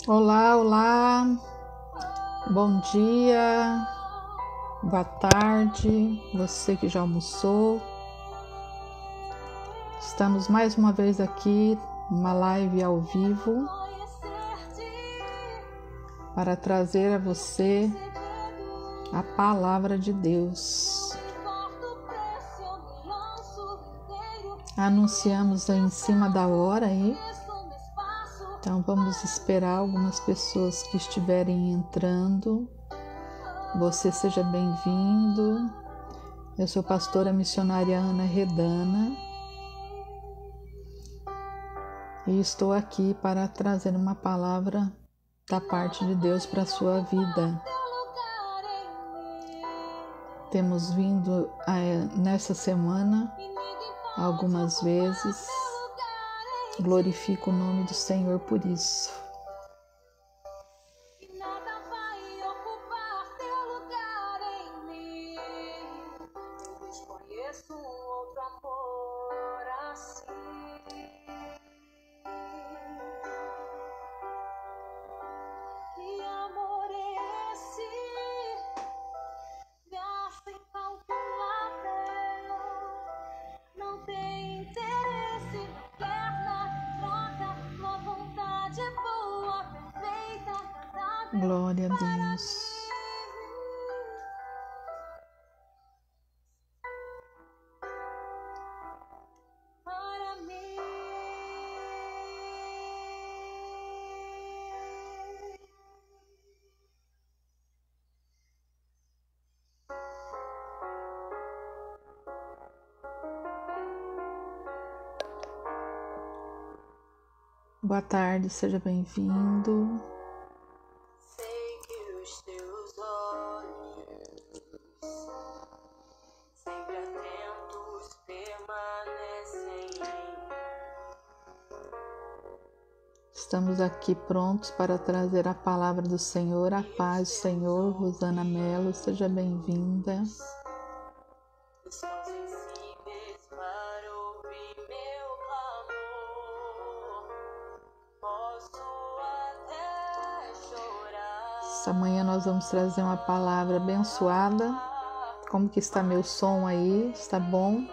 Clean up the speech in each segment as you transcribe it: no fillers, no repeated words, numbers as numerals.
Olá, olá, bom dia, boa tarde, você que já almoçou. Estamos mais uma vez aqui numa live ao vivo para trazer a você a palavra de Deus. Anunciamos aí em cima da hora aí. Então vamos esperar algumas pessoas que estiverem entrando. Você seja bem-vindo. Eu sou pastora missionária Ana Redana e estou aqui para trazer uma palavra da parte de Deus para a sua vida. Temos vindo nessa semana algumas vezes. Glorifico o nome do Senhor por isso. Glória a Deus. Boa tarde, seja bem-vindo. Estamos aqui prontos para trazer a palavra do Senhor, a paz do Senhor. Rosana Mello, seja bem-vinda. Essa manhã nós vamos trazer uma palavra abençoada. Como que está meu som aí? Está bom?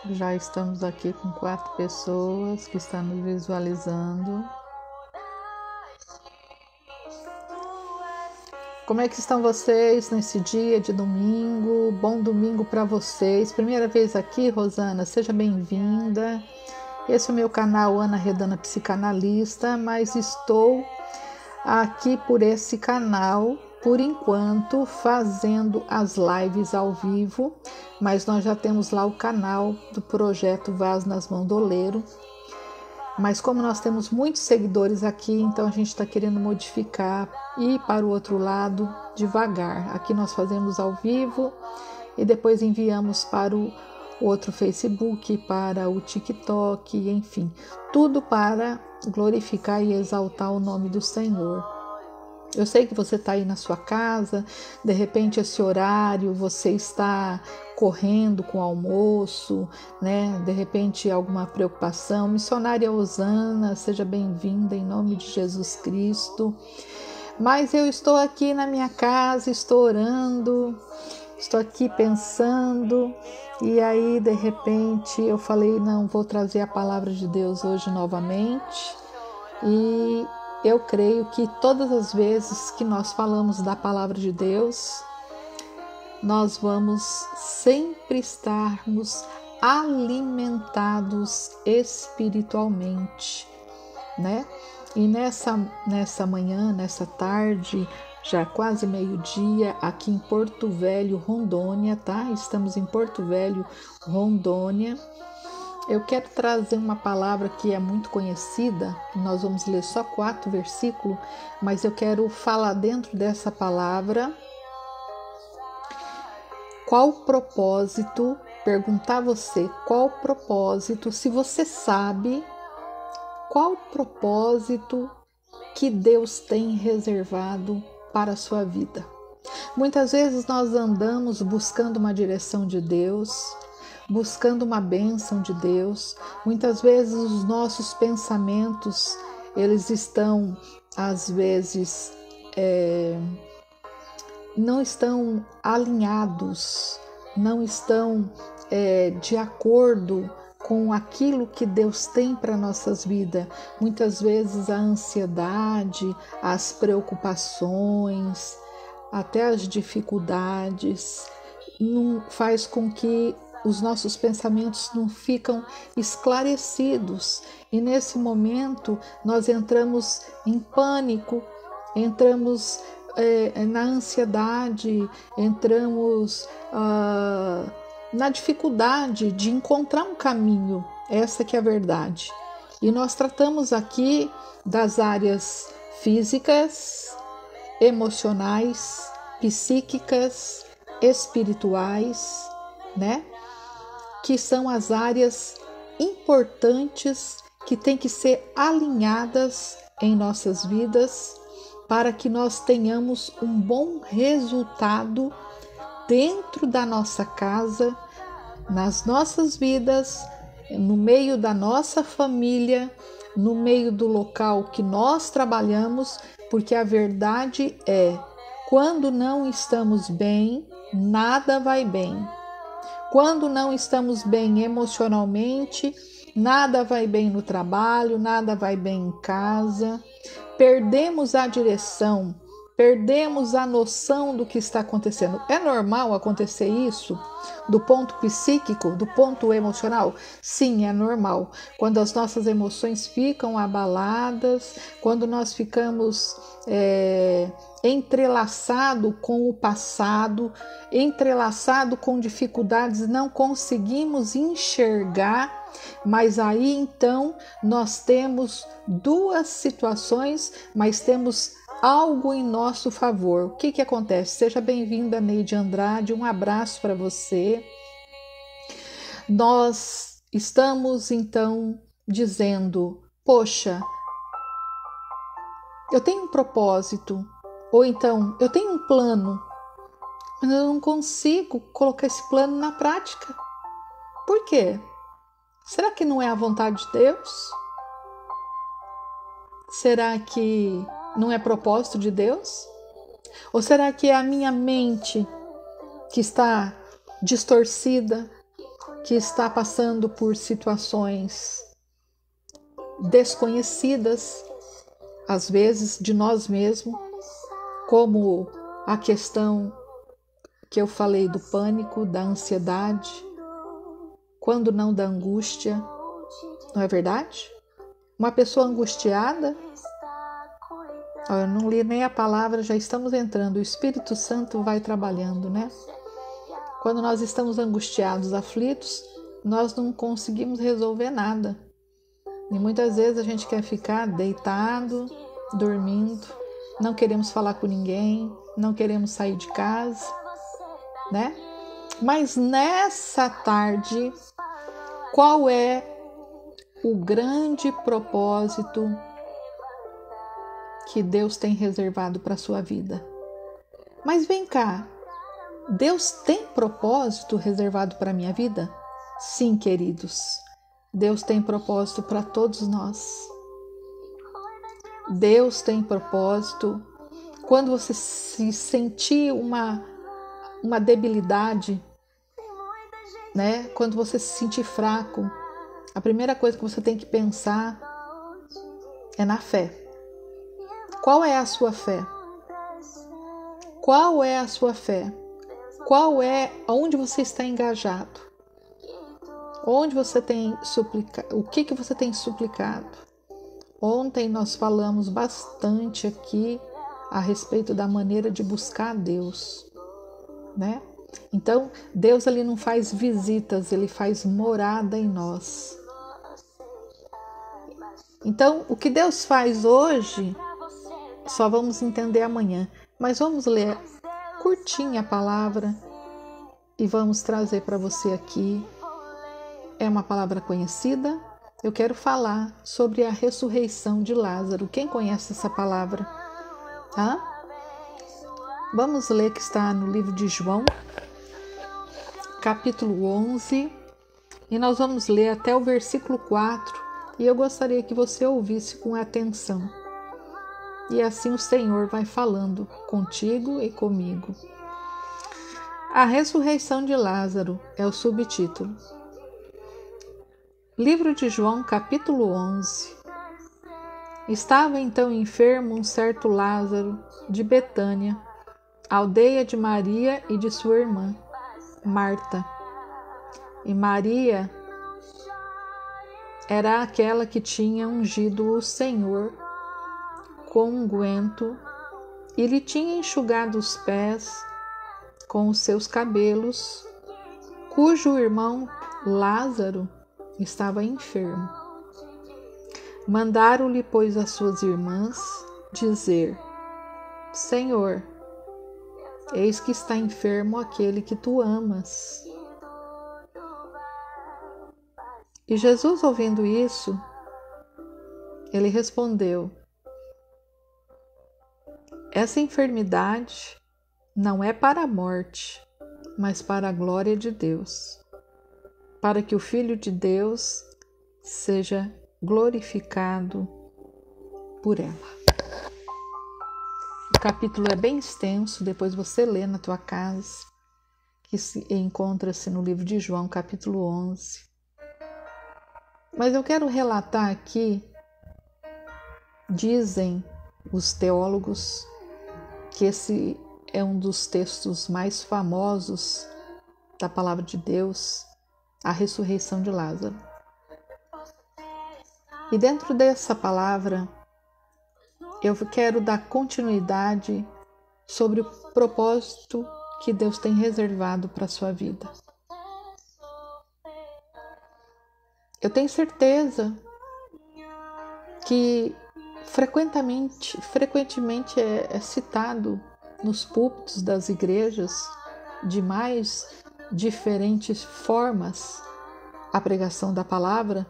Já estamos aqui com 4 pessoas que estão nos visualizando. Como é que estão vocês nesse dia de domingo? Bom domingo para vocês. Primeira vez aqui, Rosana, seja bem-vinda. Esse é o meu canal Ana Redana Psicanalista, mas estou aqui por esse canal, por enquanto, fazendo as lives ao vivo, mas nós já temos lá o canal do projeto Vaz nas Bandoleiro. Mas como nós temos muitos seguidores aqui, então a gente está querendo modificar e ir para o outro lado devagar. Aqui nós fazemos ao vivo e depois enviamos para o outro Facebook, para o TikTok, enfim. Tudo para glorificar e exaltar o nome do Senhor. Eu sei que você está aí na sua casa, de repente esse horário você está correndo com o almoço, né? De repente alguma preocupação. Missionária Osana, seja bem-vinda em nome de Jesus Cristo. Mas eu estou aqui na minha casa, estou orando, estou aqui pensando e aí de repente eu falei, não, vou trazer a palavra de Deus hoje novamente e eu creio que todas as vezes que nós falamos da palavra de Deus, nós vamos sempre estarmos alimentados espiritualmente, né? E nessa manhã, nessa tarde, já quase meio-dia, aqui em Porto Velho, Rondônia, tá? Estamos em Porto Velho, Rondônia. Eu quero trazer uma palavra que é muito conhecida, nós vamos ler só 4 versículos, mas eu quero falar dentro dessa palavra qual o propósito, perguntar a você qual o propósito, se você sabe qual o propósito que Deus tem reservado para a sua vida. Muitas vezes nós andamos buscando uma direção de Deus, buscando uma bênção de Deus. Muitas vezes os nossos pensamentos, eles estão, às vezes, não estão alinhados, não estão de acordo com aquilo que Deus tem para nossas vidas. Muitas vezes a ansiedade, as preocupações, até as dificuldades, não faz com que os nossos pensamentos não ficam esclarecidos. E nesse momento nós entramos em pânico, entramos na ansiedade, entramos na dificuldade de encontrar um caminho. Essa que é a verdade. E nós tratamos aqui das áreas físicas, emocionais, psíquicas, espirituais, né? Que são as áreas importantes que têm que ser alinhadas em nossas vidas para que nós tenhamos um bom resultado dentro da nossa casa, nas nossas vidas, no meio da nossa família, no meio do local que nós trabalhamos, porque a verdade é, quando não estamos bem, nada vai bem. Quando não estamos bem emocionalmente, nada vai bem no trabalho, nada vai bem em casa. Perdemos a direção, perdemos a noção do que está acontecendo. É normal acontecer isso? Do ponto psíquico, do ponto emocional? Sim, é normal. Quando as nossas emoções ficam abaladas, quando nós ficamos entrelaçado com o passado, entrelaçado com dificuldades, não conseguimos enxergar, mas aí então nós temos duas situações, mas temos algo em nosso favor. O que acontece? Seja bem-vinda, Neide Andrade, um abraço para você. Nós estamos então dizendo, poxa, eu tenho um propósito, ou então eu tenho um plano, mas eu não consigo colocar esse plano na prática. Por quê? Será que não é a vontade de Deus? Será que não é propósito de Deus? Ou será que é a minha mente que está distorcida, que está passando por situações desconhecidas, às vezes de nós mesmos, como a questão que eu falei do pânico, da ansiedade, quando não da angústia, não é verdade? Uma pessoa angustiada, eu não li nem a palavra, já estamos entrando, o Espírito Santo vai trabalhando, né? Quando nós estamos angustiados, aflitos, nós não conseguimos resolver nada. E muitas vezes a gente quer ficar deitado, dormindo, não queremos falar com ninguém, não queremos sair de casa, né? Mas nessa tarde, qual é o grande propósito que Deus tem reservado para a sua vida? Mas vem cá, Deus tem propósito reservado para a minha vida? Sim, queridos, Deus tem propósito para todos nós. Deus tem propósito. Quando você se sentir uma debilidade, né? Quando você se sentir fraco, a primeira coisa que você tem que pensar é na fé. Qual é a sua fé? Qual é a sua fé? Onde você está engajado? Onde você tem suplicado? O que você tem suplicado? Ontem nós falamos bastante aqui a respeito da maneira de buscar a Deus, né? Então, Deus ali não faz visitas, Ele faz morada em nós. Então, o que Deus faz hoje, só vamos entender amanhã. Mas vamos ler curtinha a palavra e vamos trazer para você aqui. É uma palavra conhecida. Eu quero falar sobre a ressurreição de Lázaro. Quem conhece essa palavra? Vamos ler que está no livro de João, capítulo 11, e nós vamos ler até o versículo 4, e eu gostaria que você ouvisse com atenção. E assim o Senhor vai falando contigo e comigo. A ressurreição de Lázaro é o subtítulo. Livro de João, capítulo 11. Estava então enfermo um certo Lázaro de Betânia, aldeia de Maria e de sua irmã, Marta. E Maria era aquela que tinha ungido o Senhor com unguento e lhe tinha enxugado os pés com os seus cabelos, cujo irmão Lázaro estava enfermo. Mandaram-lhe, pois, as suas irmãs dizer: Senhor, eis que está enfermo aquele que tu amas. E Jesus, ouvindo isso, ele respondeu: essa enfermidade não é para a morte, mas para a glória de Deus, para que o Filho de Deus seja glorificado por ela. O capítulo é bem extenso, depois você lê na tua casa, que encontra-se no livro de João, capítulo 11. Mas eu quero relatar aqui, dizem os teólogos, que esse é um dos textos mais famosos da palavra de Deus, a ressurreição de Lázaro. E dentro dessa palavra, eu quero dar continuidade sobre o propósito que Deus tem reservado para a sua vida. Eu tenho certeza que frequentemente é citado nos púlpitos das igrejas de mais diferentes formas a pregação da palavra,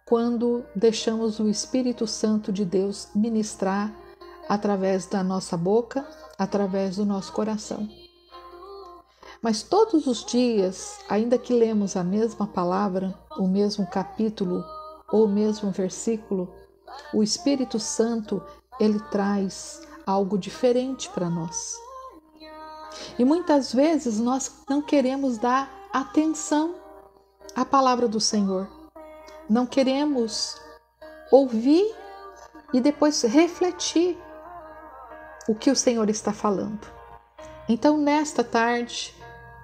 quando deixamos o Espírito Santo de Deus ministrar através da nossa boca, através do nosso coração. Mas todos os dias, ainda que lemos a mesma palavra, o mesmo capítulo ou o mesmo versículo, o Espírito Santo, ele traz algo diferente para nós. E muitas vezes nós não queremos dar atenção à palavra do Senhor. Não queremos ouvir e depois refletir o que o Senhor está falando. Então, nesta tarde,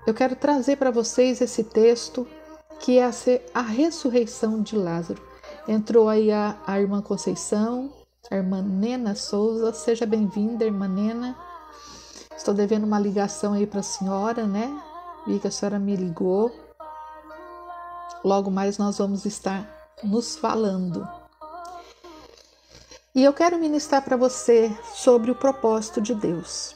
eu quero trazer para vocês esse texto que é a ressurreição de Lázaro. Entrou aí a irmã Conceição, a irmã Nena Souza. Seja bem-vinda, irmã Nena. Estou devendo uma ligação aí para a senhora, né? Vi que a senhora me ligou. Logo mais nós vamos estar nos falando. E eu quero ministrar para você sobre o propósito de Deus.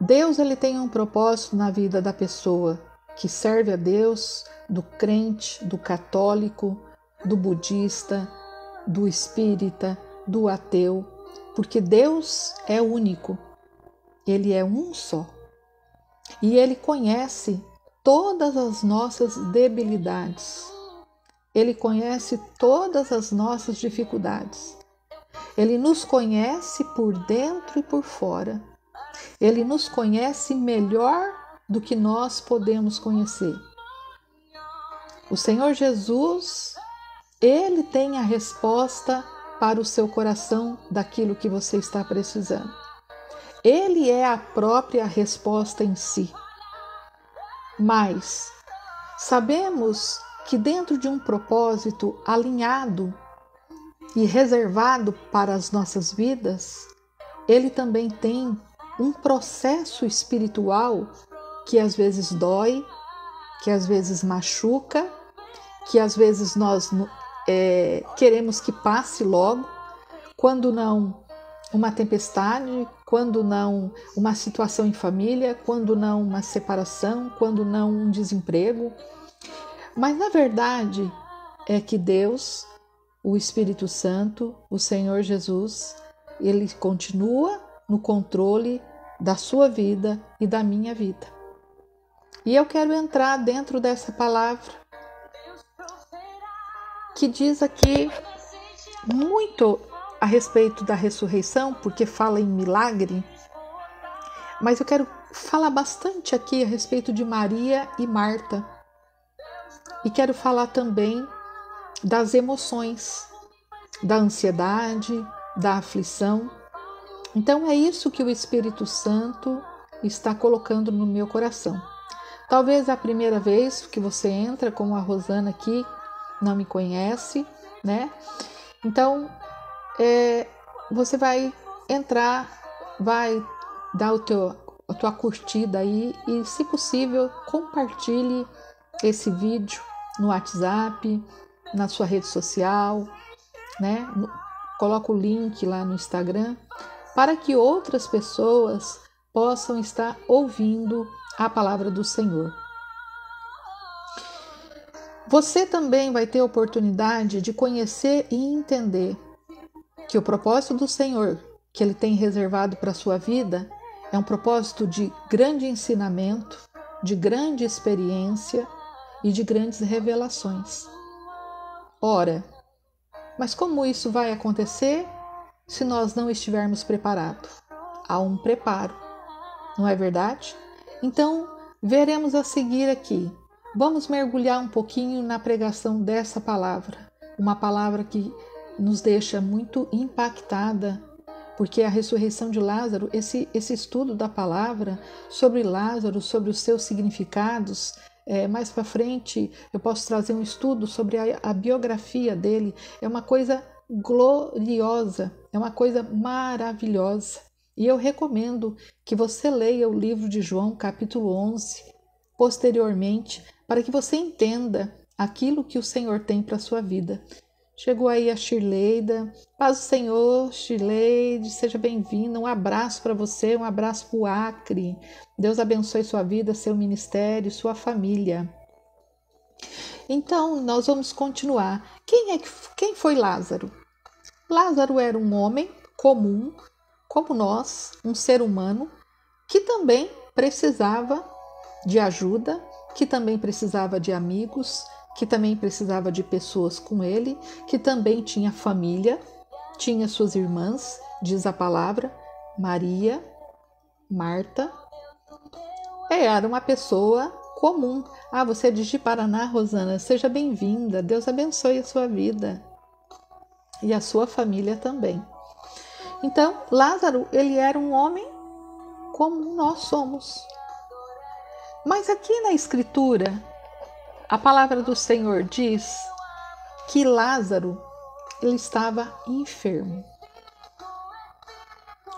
Deus, ele tem um propósito na vida da pessoa que serve a Deus, do crente, do católico, do budista, do espírita, do ateu, porque Deus é único, Ele é um só. E Ele conhece todas as nossas debilidades, Ele conhece todas as nossas dificuldades, Ele nos conhece por dentro e por fora, Ele nos conhece melhor do que nós podemos conhecer. O Senhor Jesus, Ele tem a resposta para o seu coração daquilo que você está precisando. Ele é a própria resposta em si. Mas sabemos que dentro de um propósito alinhado e reservado para as nossas vidas, Ele também tem um processo espiritual que às vezes dói, que às vezes machuca, que às vezes nós queremos que passe logo, quando não uma tempestade, quando não uma situação em família, quando não uma separação, quando não um desemprego. Mas na verdade é que Deus, o Espírito Santo, o Senhor Jesus, Ele continua no controle da sua vida e da minha vida. E eu quero entrar dentro dessa palavra que diz aqui muito a respeito da ressurreição, porque fala em milagre, mas eu quero falar bastante aqui a respeito de Maria e Marta. E quero falar também das emoções, da ansiedade, da aflição. Então é isso que o Espírito Santo está colocando no meu coração. Talvez a primeira vez que você entra, como a Rosana aqui, não me conhece, né? Então, você vai entrar, vai dar a tua curtida aí e, se possível, compartilhe esse vídeo no WhatsApp, na sua rede social, né? Coloca o link lá no Instagram para que outras pessoas possam estar ouvindo a palavra do Senhor. Você também vai ter a oportunidade de conhecer e entender que o propósito do Senhor que Ele tem reservado para a sua vida é um propósito de grande ensinamento, de grande experiência e de grandes revelações. Ora, mas como isso vai acontecer se nós não estivermos preparados? Há um preparo, não é verdade? Então, veremos a seguir aqui. Vamos mergulhar um pouquinho na pregação dessa palavra, uma palavra que nos deixa muito impactada, porque a ressurreição de Lázaro, esse estudo da palavra sobre Lázaro, sobre os seus significados, mais para frente eu posso trazer um estudo sobre a biografia dele, é uma coisa gloriosa, é uma coisa maravilhosa. E eu recomendo que você leia o livro de João, capítulo 11, posteriormente, para que você entenda aquilo que o Senhor tem para a sua vida. Chegou aí a Shirleida. Paz do Senhor, Shirleide, seja bem-vinda. Um abraço para você, um abraço para o Acre. Deus abençoe sua vida, seu ministério, sua família. Então, nós vamos continuar. Quem foi Lázaro? Lázaro era um homem comum, como nós, um ser humano, que também precisava de ajuda, que também precisava de amigos, que também precisava de pessoas com ele, que também tinha família, tinha suas irmãs, diz a palavra, Maria, Marta. Era uma pessoa comum. Você é de Paraná, Rosana, seja bem-vinda, Deus abençoe a sua vida e a sua família também. Então, Lázaro, ele era um homem como nós somos. Mas aqui na Escritura, a palavra do Senhor diz que Lázaro, ele estava enfermo.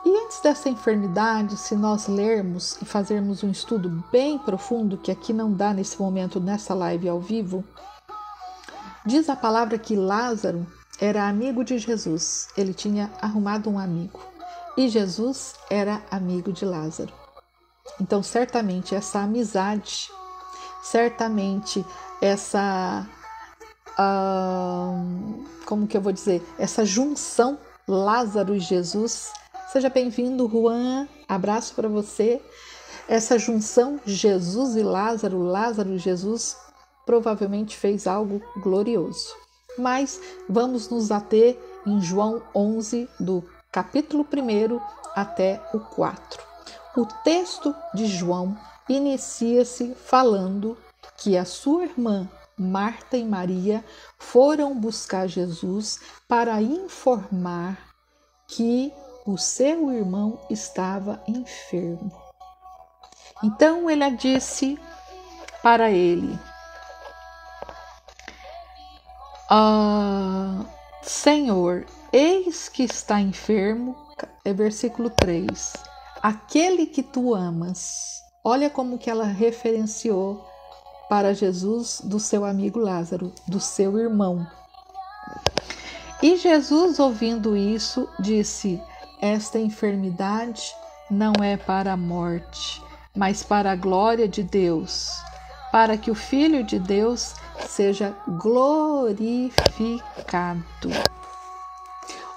E antes dessa enfermidade, se nós lermos e fazermos um estudo bem profundo, que aqui não dá nesse momento, nessa live ao vivo, diz a palavra que Lázaro era amigo de Jesus. Ele tinha arrumado um amigo. E Jesus era amigo de Lázaro. Então, certamente, essa amizade, certamente essa, como que eu vou dizer, essa junção Lázaro e Jesus. Seja bem-vindo, Juan, abraço para você. Essa junção Jesus e Lázaro, Lázaro e Jesus, provavelmente fez algo glorioso. Mas vamos nos ater em João 11, do capítulo 1 até o 4. O texto de João inicia-se falando que a sua irmã Marta e Maria foram buscar Jesus para informar que o seu irmão estava enfermo. Então ela disse para ele: Senhor, eis que está enfermo. Versículo 3. Aquele que tu amas. Olha como que ela referenciou para Jesus do seu amigo Lázaro, do seu irmão. E Jesus, ouvindo isso, disse: esta enfermidade não é para a morte, mas para a glória de Deus, para que o Filho de Deus seja glorificado.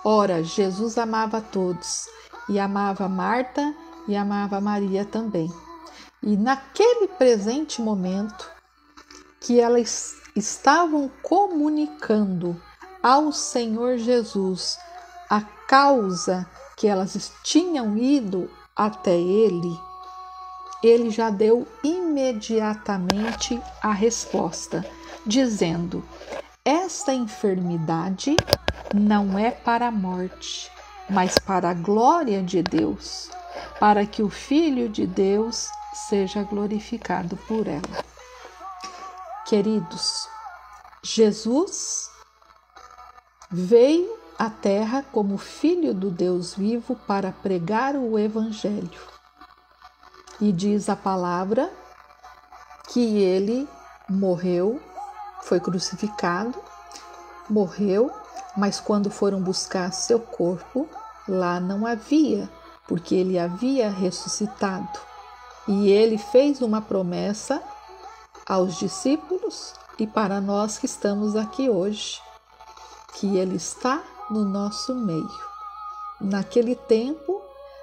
Ora, Jesus amava a todos e amava Marta e amava Maria também. E naquele presente momento que elas estavam comunicando ao Senhor Jesus a causa que elas tinham ido até ele, ele já deu imediatamente a resposta, dizendo: esta enfermidade não é para a morte, mas para a glória de Deus, para que o Filho de Deus seja glorificado por ela. Queridos, Jesus veio à terra como Filho do Deus vivo para pregar o Evangelho. E diz a palavra que ele morreu, foi crucificado, morreu, mas quando foram buscar seu corpo, lá não havia, porque ele havia ressuscitado. E ele fez uma promessa aos discípulos e para nós que estamos aqui hoje, que ele está no nosso meio. Naquele tempo,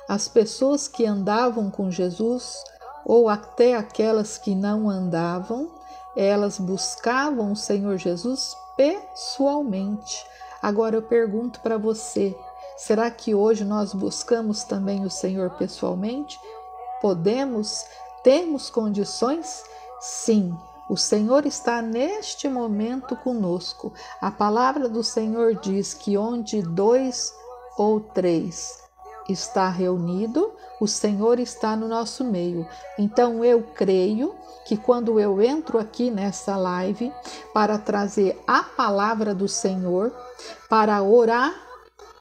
as pessoas que andavam com Jesus, ou até aquelas que não andavam, elas buscavam o Senhor Jesus pessoalmente. Agora eu pergunto para você, será que hoje nós buscamos também o Senhor pessoalmente? Podemos? Temos condições? Sim, o Senhor está neste momento conosco. A palavra do Senhor diz que onde 2 ou 3 está reunido, o Senhor está no nosso meio. Então eu creio que quando eu entro aqui nessa live para trazer a palavra do Senhor, para orar,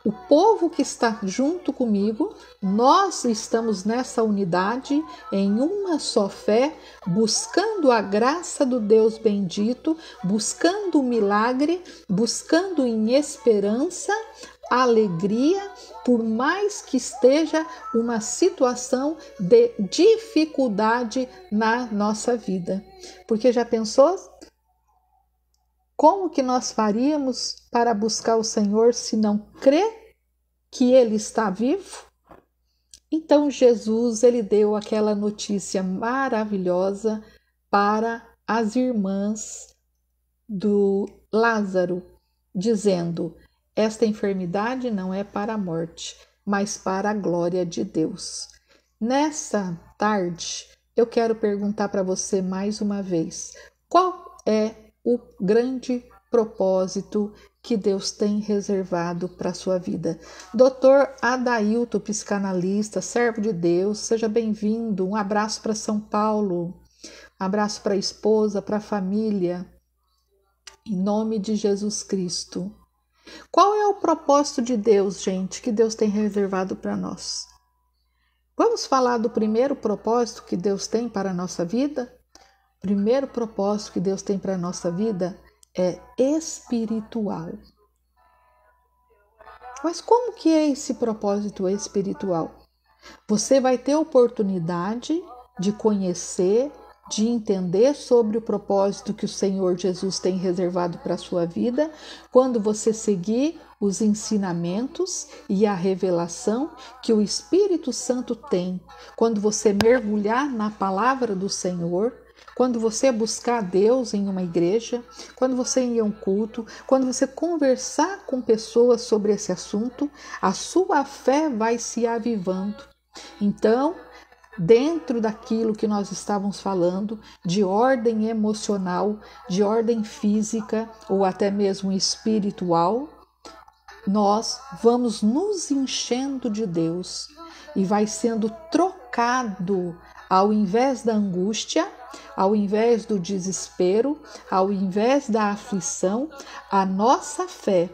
o povo que está junto comigo, nós estamos nessa unidade, em uma só fé, buscando a graça do Deus bendito, buscando o milagre, buscando em esperança, alegria, por mais que esteja uma situação de dificuldade na nossa vida. Porque já pensou? Como que nós faríamos para buscar o Senhor se não crer que Ele está vivo? Então Jesus, ele deu aquela notícia maravilhosa para as irmãs do Lázaro, dizendo: esta enfermidade não é para a morte, mas para a glória de Deus. Nessa tarde, eu quero perguntar para você mais uma vez: qual é o grande propósito que Deus tem reservado para a sua vida? Dr. Adailton, psicanalista, servo de Deus, seja bem-vindo. Um abraço para São Paulo, um abraço para a esposa, para a família, em nome de Jesus Cristo. Qual é o propósito de Deus, gente, que Deus tem reservado para nós? Vamos falar do primeiro propósito que Deus tem para a nossa vida? O primeiro propósito que Deus tem para a nossa vida é espiritual. Mas como que é esse propósito espiritual? Você vai ter oportunidade de conhecer, de entender sobre o propósito que o Senhor Jesus tem reservado para a sua vida, quando você seguir os ensinamentos e a revelação que o Espírito Santo tem, quando você mergulhar na palavra do Senhor, quando você buscar Deus em uma igreja, quando você ir a um culto, quando você conversar com pessoas sobre esse assunto, a sua fé vai se avivando. Então, dentro daquilo que nós estávamos falando, de ordem emocional, de ordem física ou até mesmo espiritual, nós vamos nos enchendo de Deus e vai sendo trocado, ao invés da angústia, ao invés do desespero, ao invés da aflição, a nossa fé,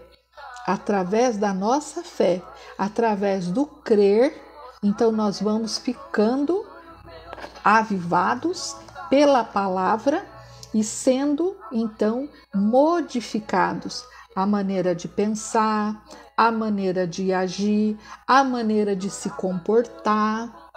através da nossa fé, através do crer. Então nós vamos ficando avivados pela palavra e sendo então modificados. A maneira de pensar, a maneira de agir, a maneira de se comportar.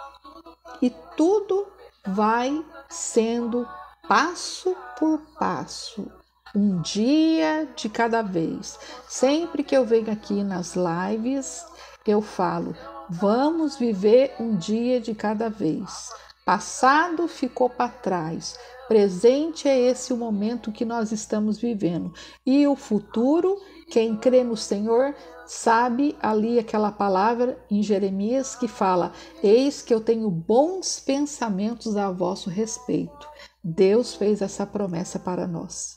E tudo vai sendo passo por passo, um dia de cada vez. Sempre que eu venho aqui nas lives, eu falo, Vamos viver um dia de cada vez. Passado ficou para trás. Presente é esse o momento que nós estamos vivendo. E o futuro, quem crê no Senhor, sabe ali aquela palavra em Jeremias que fala: eis que eu tenho bons pensamentos a vosso respeito. Deus fez essa promessa para nós.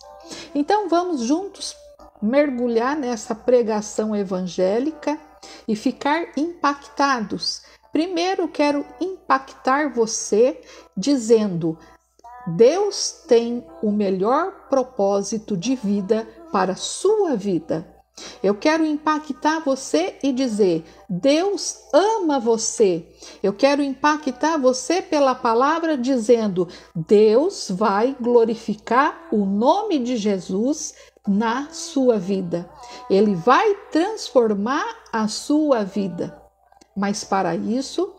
Então vamos juntos mergulhar nessa pregação evangélica e ficar impactados. Primeiro quero impactar você dizendo: Deus tem o melhor propósito de vida para a sua vida. Eu quero impactar você e dizer: Deus ama você. Eu quero impactar você pela palavra dizendo: Deus vai glorificar o nome de Jesus na sua vida. Ele vai transformar a sua vida. Mas para isso,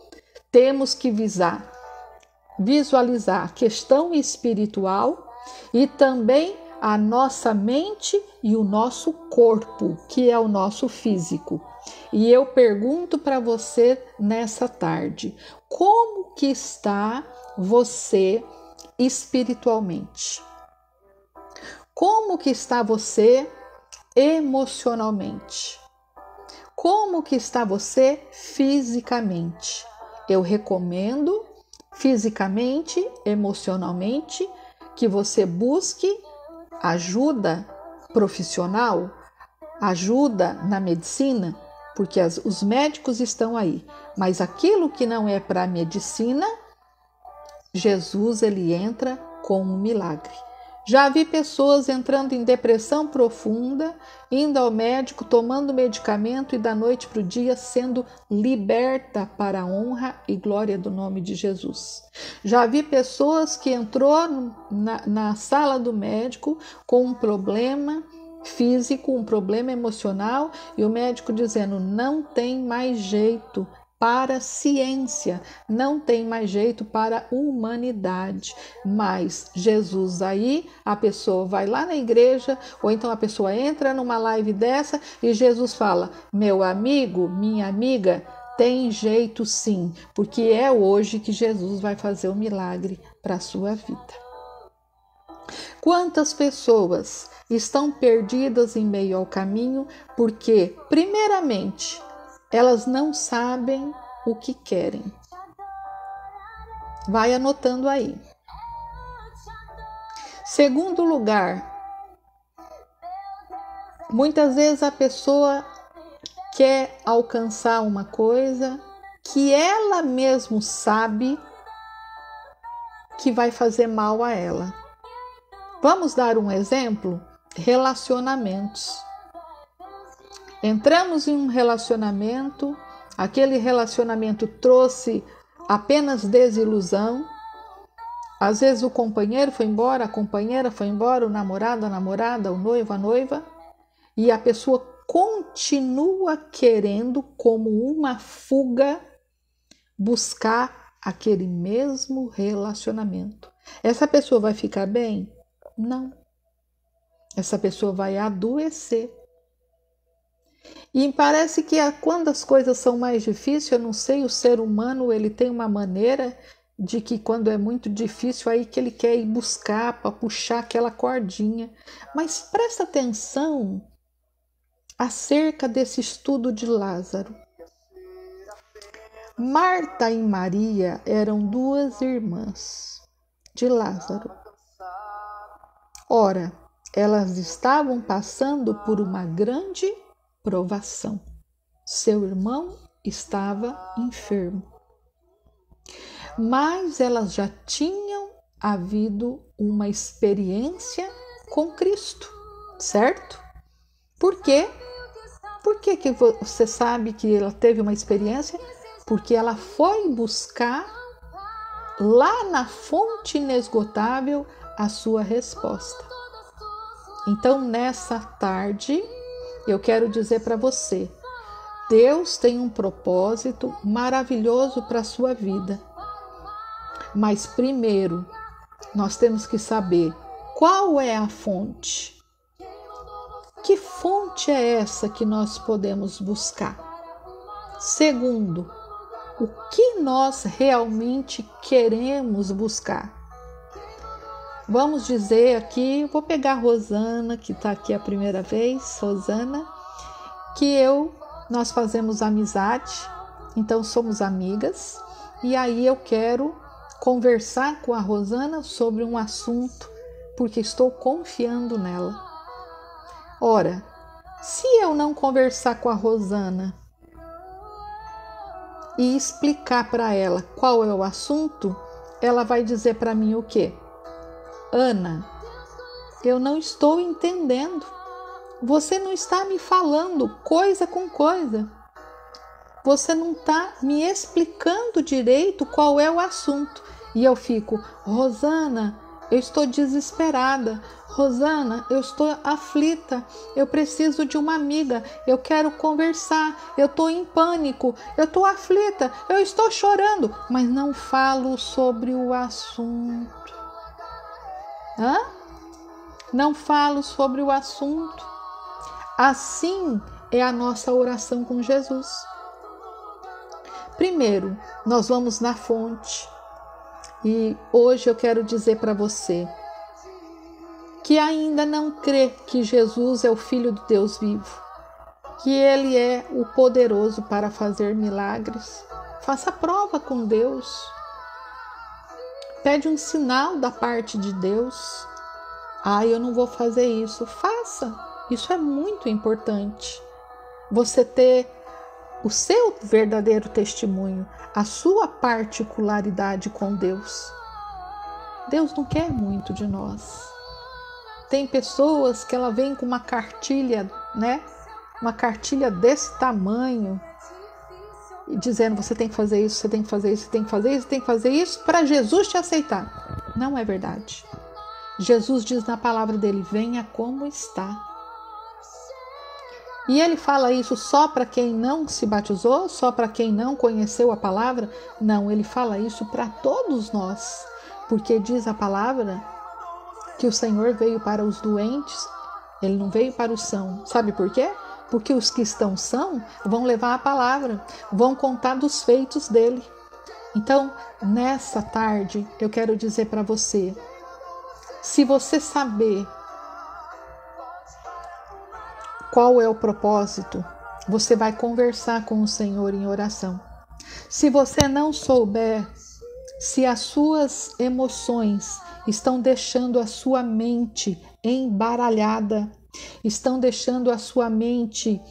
temos que visualizar a questão espiritual e também a nossa mente e o nosso corpo, que é o nosso físico. E eu pergunto para você nessa tarde: como que está você espiritualmente? Como que está você emocionalmente? Como que está você fisicamente? Eu recomendo fisicamente, emocionalmente, que você busque ajuda profissional, ajuda na medicina, porque os médicos estão aí. Mas aquilo que não é para a medicina, Jesus ele entra com um milagre. Já vi pessoas entrando em depressão profunda, indo ao médico, tomando medicamento e da noite para o dia sendo liberta para a honra e glória do nome de Jesus. Já vi pessoas que entrou na sala do médico com um problema físico, um problema emocional e o médico dizendo: não tem mais jeito para a ciência, não tem mais jeito para a humanidade. Mas Jesus aí, a pessoa vai lá na igreja, ou então a pessoa entra numa live dessa e Jesus fala: meu amigo, minha amiga, tem jeito sim, porque é hoje que Jesus vai fazer o milagre para a sua vida. Quantas pessoas estão perdidas em meio ao caminho porque, primeiramente, elas não sabem o que querem. Vai anotando aí. Segundo lugar, muitas vezes a pessoa quer alcançar uma coisa que ela mesma sabe que vai fazer mal a ela. Vamos dar um exemplo? Relacionamentos. Entramos em um relacionamento, aquele relacionamento trouxe apenas desilusão. Às vezes o companheiro foi embora, a companheira foi embora, o namorado, a namorada, o noivo, a noiva, e a pessoa continua querendo, como uma fuga, buscar aquele mesmo relacionamento. Essa pessoa vai ficar bem? Não. Essa pessoa vai adoecer. E parece que quando as coisas são mais difíceis, eu não sei, o ser humano ele tem uma maneira de que quando é muito difícil, aí que ele quer ir buscar para puxar aquela cordinha. Mas presta atenção acerca desse estudo de Lázaro. Marta e Maria eram duas irmãs de Lázaro. Ora, elas estavam passando por uma grande provação. Seu irmão estava enfermo. Mas elas já tinham havido uma experiência com Cristo, certo? Por quê? Por que você sabe que ela teve uma experiência? Porque ela foi buscar lá na fonte inesgotável a sua resposta. Então, nessa tarde, eu quero dizer para você, Deus tem um propósito maravilhoso para a sua vida. Mas primeiro, nós temos que saber qual é a fonte. Que fonte é essa que nós podemos buscar? Segundo, o que nós realmente queremos buscar. Vamos dizer aqui, vou pegar a Rosana, que está aqui a primeira vez, Rosana, que nós fazemos amizade, então somos amigas, e aí eu quero conversar com a Rosana sobre um assunto, porque estou confiando nela. Ora, se eu não conversar com a Rosana e explicar para ela qual é o assunto, ela vai dizer para mim o quê? Ana, eu não estou entendendo. Você não está me falando coisa com coisa. Você não está me explicando direito qual é o assunto. E eu fico, Rosana, eu estou desesperada. Rosana, eu estou aflita. Eu preciso de uma amiga. Eu quero conversar. Eu estou em pânico. Eu estou aflita. Eu estou chorando. Mas não falo sobre o assunto. Não falo sobre o assunto. Assim é a nossa oração com Jesus. Primeiro, nós vamos na fonte. E hoje eu quero dizer para você que ainda não crê que Jesus é o Filho do Deus vivo, que Ele é o poderoso para fazer milagres. Faça prova com Deus. Pede um sinal da parte de Deus. Eu não vou fazer isso. Faça. Isso é muito importante. Você ter o seu verdadeiro testemunho, a sua particularidade com Deus. Deus não quer muito de nós. Tem pessoas que ela vem com uma cartilha, né? Uma cartilha desse tamanho, e dizendo, você tem que fazer isso, você tem que fazer isso, você tem que fazer isso, você tem que fazer isso para Jesus te aceitar. Não é verdade. Jesus diz na palavra dele, venha como está. E ele fala isso só para quem não se batizou, só para quem não conheceu a palavra? Não, ele fala isso para todos nós, porque diz a palavra que o Senhor veio para os doentes, ele não veio para os sãos. Sabe por quê? Porque os que estão são vão levar a palavra, vão contar dos feitos dele. Então, nessa tarde, eu quero dizer para você, se você saber qual é o propósito, você vai conversar com o Senhor em oração. Se você não souber, se as suas emoções estão deixando a sua mente embaralhada, estão deixando a sua mente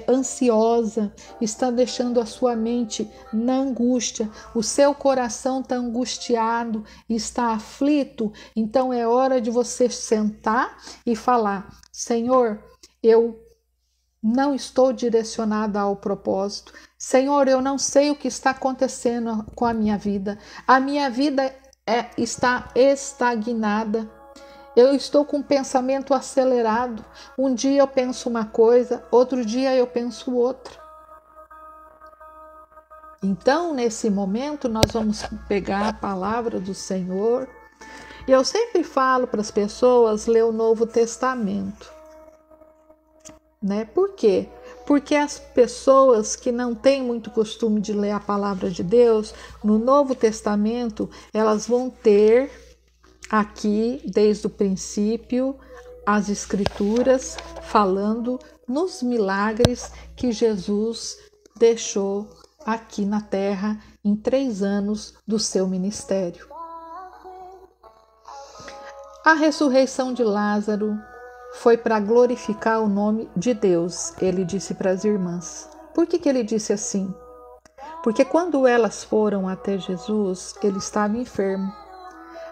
ansiosa, está deixando a sua mente na angústia, o seu coração está angustiado, está aflito, então é hora de você sentar e falar, Senhor, eu não estou direcionada ao propósito. Senhor, eu não sei o que está acontecendo com a minha vida. A minha vida está estagnada. Eu estou com um pensamento acelerado. Um dia eu penso uma coisa, outro dia eu penso outra. Então, nesse momento, nós vamos pegar a palavra do Senhor. E eu sempre falo para as pessoas ler o Novo Testamento. Né? Por quê? Porque as pessoas que não têm muito costume de ler a palavra de Deus, no Novo Testamento, elas vão ter aqui, desde o princípio, as Escrituras falando nos milagres que Jesus deixou aqui na terra em 3 anos do seu ministério. A ressurreição de Lázaro foi para glorificar o nome de Deus, ele disse para as irmãs. Por que ele disse assim? Porque quando elas foram até Jesus, ele estava enfermo.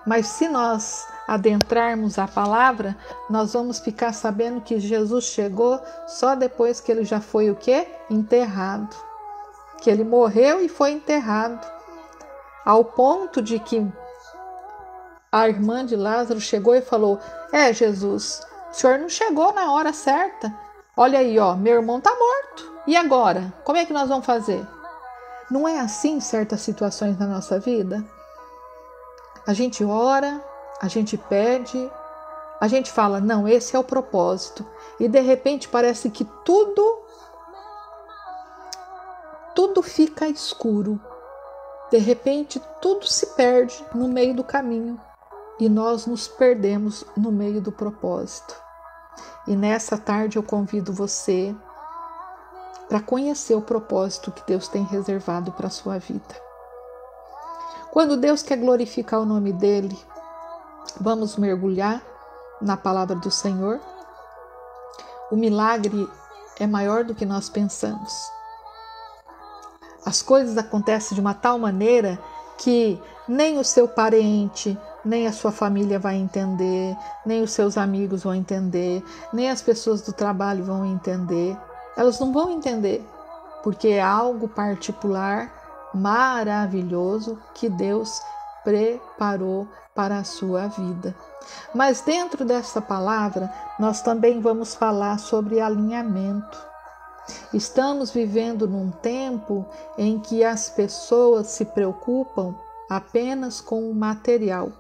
Mas se nós adentrarmos a palavra, nós vamos ficar sabendo que Jesus chegou só depois que ele já foi o quê? Enterrado. Que ele morreu e foi enterrado. Ao ponto de que a irmã de Lázaro chegou e falou, Jesus, o senhor não chegou na hora certa. Olha aí, meu irmão está morto. E agora? Como é que nós vamos fazer? Não é assim em certas situações na nossa vida? A gente ora, a gente pede, a gente fala, não, esse é o propósito. E de repente parece que tudo tudo fica escuro. De repente, tudo se perde no meio do caminho e nós nos perdemos no meio do propósito. E nessa tarde eu convido você para conhecer o propósito que Deus tem reservado para a sua vida. Quando Deus quer glorificar o nome dele, vamos mergulhar na palavra do Senhor. O milagre é maior do que nós pensamos. As coisas acontecem de uma tal maneira que nem o seu parente, nem a sua família vai entender, nem os seus amigos vão entender, nem as pessoas do trabalho vão entender. Elas não vão entender, porque é algo particular, maravilhoso que Deus preparou para a sua vida. Mas dentro dessa palavra, nós também vamos falar sobre alinhamento. Estamos vivendo num tempo em que as pessoas se preocupam apenas com o material.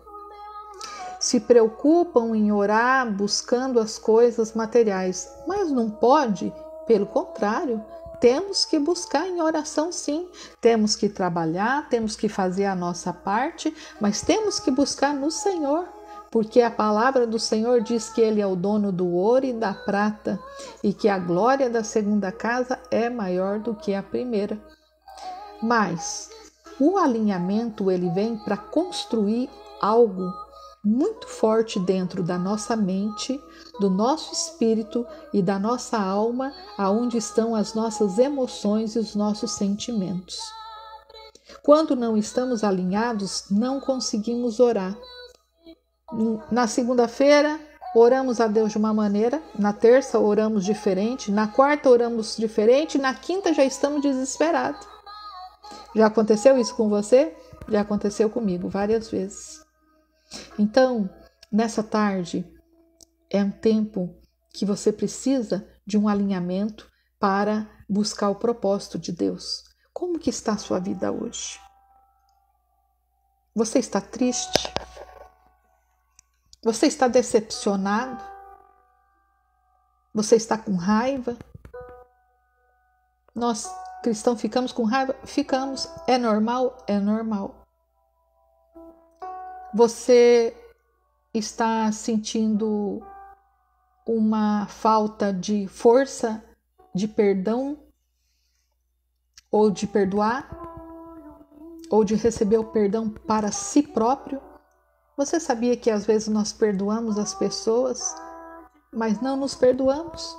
Se preocupam em orar buscando as coisas materiais, mas não pode, pelo contrário, temos que buscar em oração sim, temos que trabalhar, temos que fazer a nossa parte, mas temos que buscar no Senhor. Porque a palavra do Senhor diz que Ele é o dono do ouro e da prata e que a glória da segunda casa é maior do que a primeira. Mas o alinhamento ele vem para construir algo muito forte dentro da nossa mente, do nosso espírito e da nossa alma, aonde estão as nossas emoções e os nossos sentimentos. Quando não estamos alinhados, não conseguimos orar. Na segunda-feira, oramos a Deus de uma maneira, na terça oramos diferente, na quarta oramos diferente, na quinta já estamos desesperados. Já aconteceu isso com você? Já aconteceu comigo várias vezes. Então, nessa tarde, é um tempo que você precisa de um alinhamento para buscar o propósito de Deus. Como que está a sua vida hoje? Você está triste? Você está decepcionado? Você está com raiva? Nós, cristãos, ficamos com raiva? Ficamos. É normal? É normal. Você está sentindo uma falta de força, de perdão, ou de perdoar, ou de receber o perdão para si próprio? Você sabia que às vezes nós perdoamos as pessoas, mas não nos perdoamos?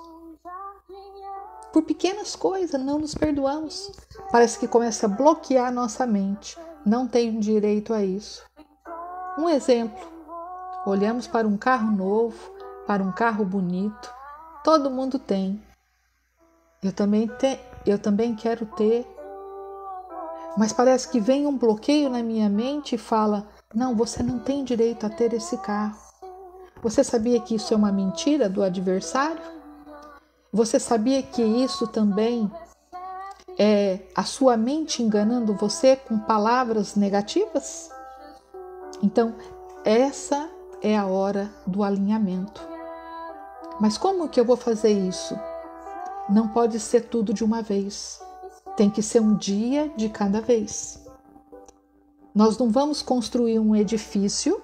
Por pequenas coisas, não nos perdoamos. Parece que começa a bloquear a nossa mente. Não tenho direito a isso. Um exemplo. Olhamos para um carro novo, para um carro bonito. Todo mundo tem. Eu também quero ter. Mas parece que vem um bloqueio na minha mente e fala: não, você não tem direito a ter esse carro. Você sabia que isso é uma mentira do adversário? Você sabia que isso também é a sua mente enganando você com palavras negativas? Então, essa é a hora do alinhamento. Mas como que eu vou fazer isso? Não pode ser tudo de uma vez. Tem que ser um dia de cada vez. Nós não vamos construir um edifício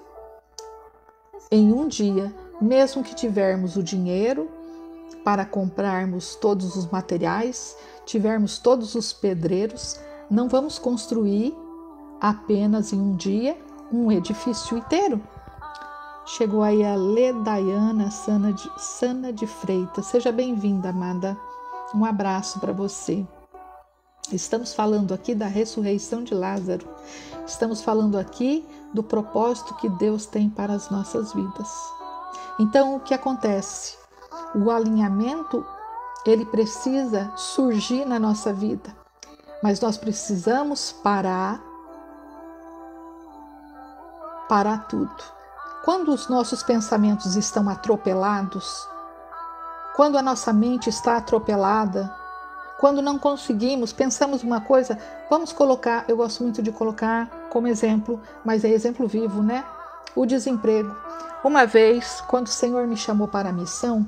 em um dia, mesmo que tivermos o dinheiro para comprarmos todos os materiais, tivermos todos os pedreiros, não vamos construir apenas em um dia um edifício inteiro. Chegou aí a Ledaiana Sana de Freitas. Seja bem-vinda, amada. Um abraço para você. Estamos falando aqui da ressurreição de Lázaro. Estamos falando aqui do propósito que Deus tem para as nossas vidas. Então, o que acontece? O alinhamento, ele precisa surgir na nossa vida. Mas nós precisamos parar tudo. Quando os nossos pensamentos estão atropelados, quando a nossa mente está atropelada, quando não conseguimos, pensamos uma coisa, vamos colocar, eu gosto muito de colocar como exemplo, mas é exemplo vivo, né? O desemprego. Uma vez, quando o Senhor me chamou para a missão,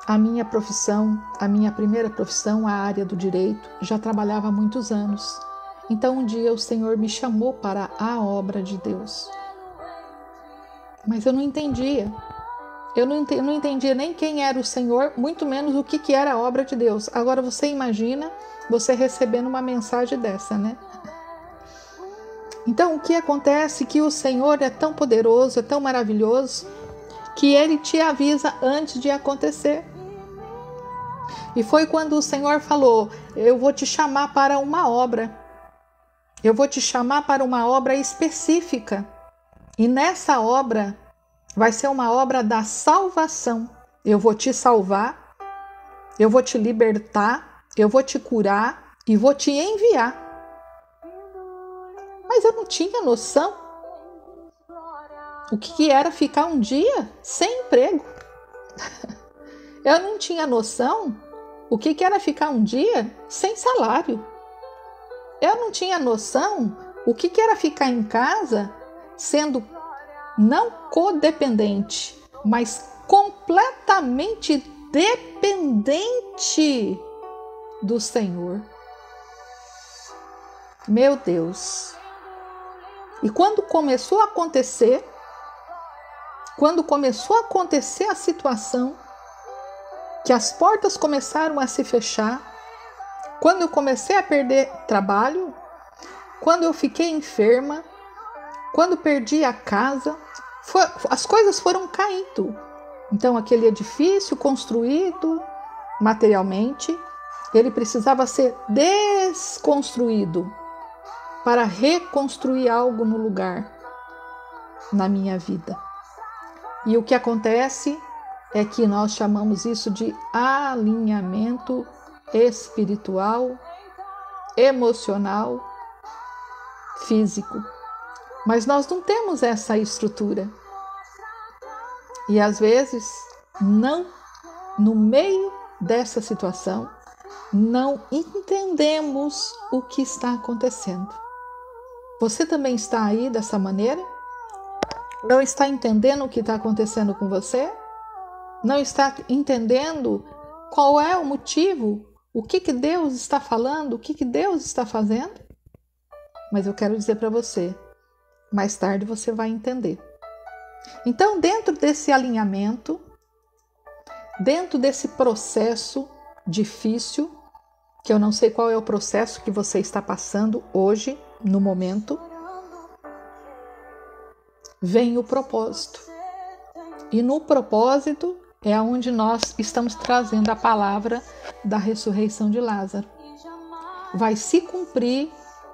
a minha profissão, a minha primeira profissão, a área do direito, já trabalhava há muitos anos. Então um dia o Senhor me chamou para a obra de Deus. Mas eu não entendia. Eu não entendia nem quem era o Senhor, muito menos o que era a obra de Deus. Agora você imagina você recebendo uma mensagem dessa, né? Então o que acontece é que o Senhor é tão poderoso, é tão maravilhoso, que Ele te avisa antes de acontecer. E foi quando o Senhor falou: eu vou te chamar para uma obra. Eu vou te chamar para uma obra específica. E nessa obra vai ser uma obra da salvação. Eu vou te salvar, eu vou te libertar, eu vou te curar e vou te enviar. Mas eu não tinha noção o que era ficar um dia sem emprego. Eu não tinha noção o que era ficar um dia sem salário. Eu não tinha noção o que era ficar em casa sendo não codependente, mas completamente dependente do Senhor. Meu Deus! E quando começou a acontecer a situação, que as portas começaram a se fechar, quando eu comecei a perder trabalho, quando eu fiquei enferma, quando perdi a casa, as coisas foram caindo. Então aquele edifício construído materialmente, ele precisava ser desconstruído para reconstruir algo no lugar na minha vida. E o que acontece é que nós chamamos isso de alinhamento espiritual, emocional, físico. Mas nós não temos essa estrutura. E às vezes, no meio dessa situação, não entendemos o que está acontecendo. Você também está aí dessa maneira? Não está entendendo o que está acontecendo com você? Não está entendendo qual é o motivo? O que Deus está falando? O que Deus está fazendo? Mas eu quero dizer para você, mais tarde você vai entender. Então, dentro desse alinhamento, dentro desse processo difícil, que eu não sei qual é o processo que você está passando hoje, no momento, vem o propósito. E no propósito é onde nós estamos trazendo a palavra da ressurreição de Lázaro. Vai se cumprir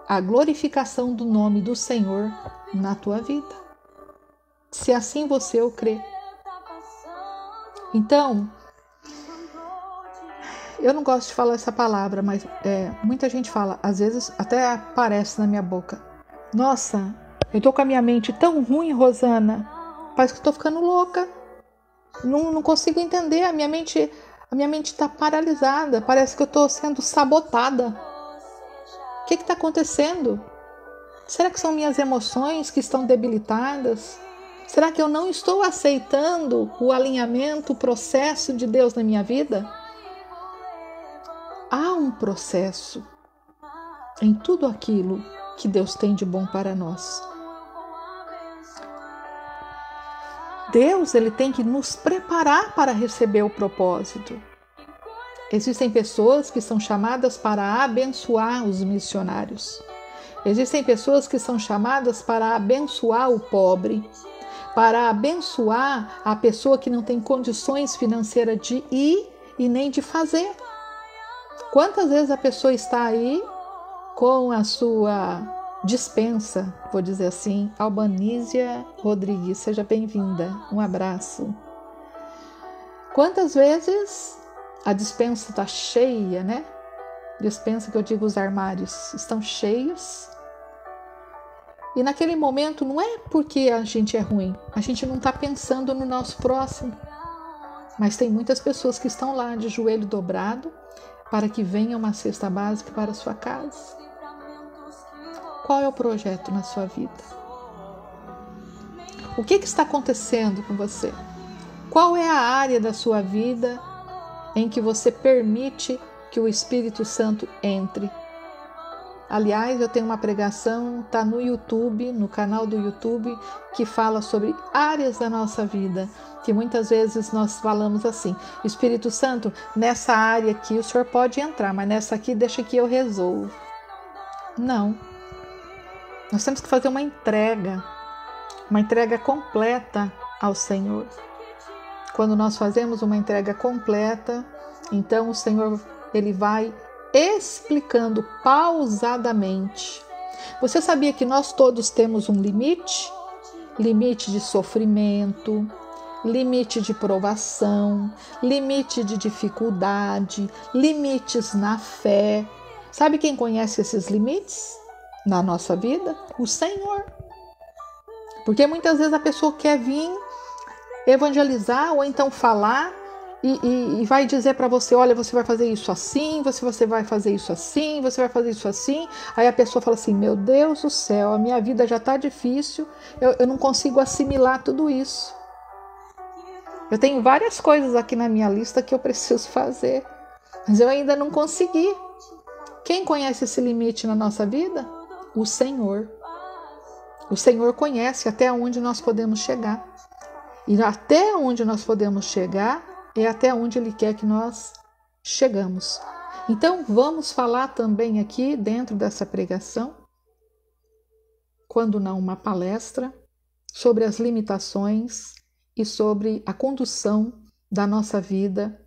a glorificação do nome do Senhor na tua vida. Se assim você o crê. Então, eu não gosto de falar essa palavra, mas muita gente fala, às vezes até aparece na minha boca. Nossa, eu tô com a minha mente tão ruim, Rosana, parece que eu tô ficando louca. Não consigo entender, a minha mente está paralisada, parece que eu estou sendo sabotada. O que está acontecendo? Será que são minhas emoções que estão debilitadas? Será que eu não estou aceitando o alinhamento, o processo de Deus na minha vida? Há um processo em tudo aquilo que Deus tem de bom para nós. Deus, ele tem que nos preparar para receber o propósito. Existem pessoas que são chamadas para abençoar os missionários. Existem pessoas que são chamadas para abençoar o pobre, para abençoar a pessoa que não tem condições financeiras de ir e nem de fazer. Quantas vezes a pessoa está aí com a sua dispensa, vou dizer assim, Albanísia Rodrigues, seja bem-vinda, um abraço. Quantas vezes a dispensa está cheia, né? Dispensa que eu digo, os armários estão cheios. E naquele momento não é porque a gente é ruim, a gente não está pensando no nosso próximo. Mas tem muitas pessoas que estão lá de joelho dobrado para que venha uma cesta básica para a sua casa. Qual é o projeto na sua vida? O que está acontecendo com você? Qual é a área da sua vida em que você permite que o Espírito Santo entre. Aliás, eu tenho uma pregação, está no YouTube, no canal do YouTube, que fala sobre áreas da nossa vida, que muitas vezes nós falamos assim: Espírito Santo, nessa área aqui o Senhor pode entrar, mas nessa aqui deixa que eu resolvo. Não. Nós temos que fazer uma entrega completa ao Senhor. Quando nós fazemos uma entrega completa, então o Senhor, Ele vai explicando pausadamente. Você sabia que nós todos temos um limite? Limite de sofrimento, limite de provação, limite de dificuldade, limites na fé. Sabe quem conhece esses limites na nossa vida? O Senhor. Porque muitas vezes a pessoa quer vir evangelizar ou então falar e vai dizer para você: olha, você vai fazer isso assim, você vai fazer isso assim, você vai fazer isso assim. Aí a pessoa fala assim: meu Deus do céu, a minha vida já está difícil, eu não consigo assimilar tudo isso. Eu tenho várias coisas aqui na minha lista que eu preciso fazer, mas eu ainda não consegui. Quem conhece esse limite na nossa vida? O Senhor. O Senhor conhece até onde nós podemos chegar. E até onde nós podemos chegar é até onde Ele quer que nós chegamos. Então, vamos falar também aqui, dentro dessa pregação, quando não uma palestra, sobre as limitações e sobre a condução da nossa vida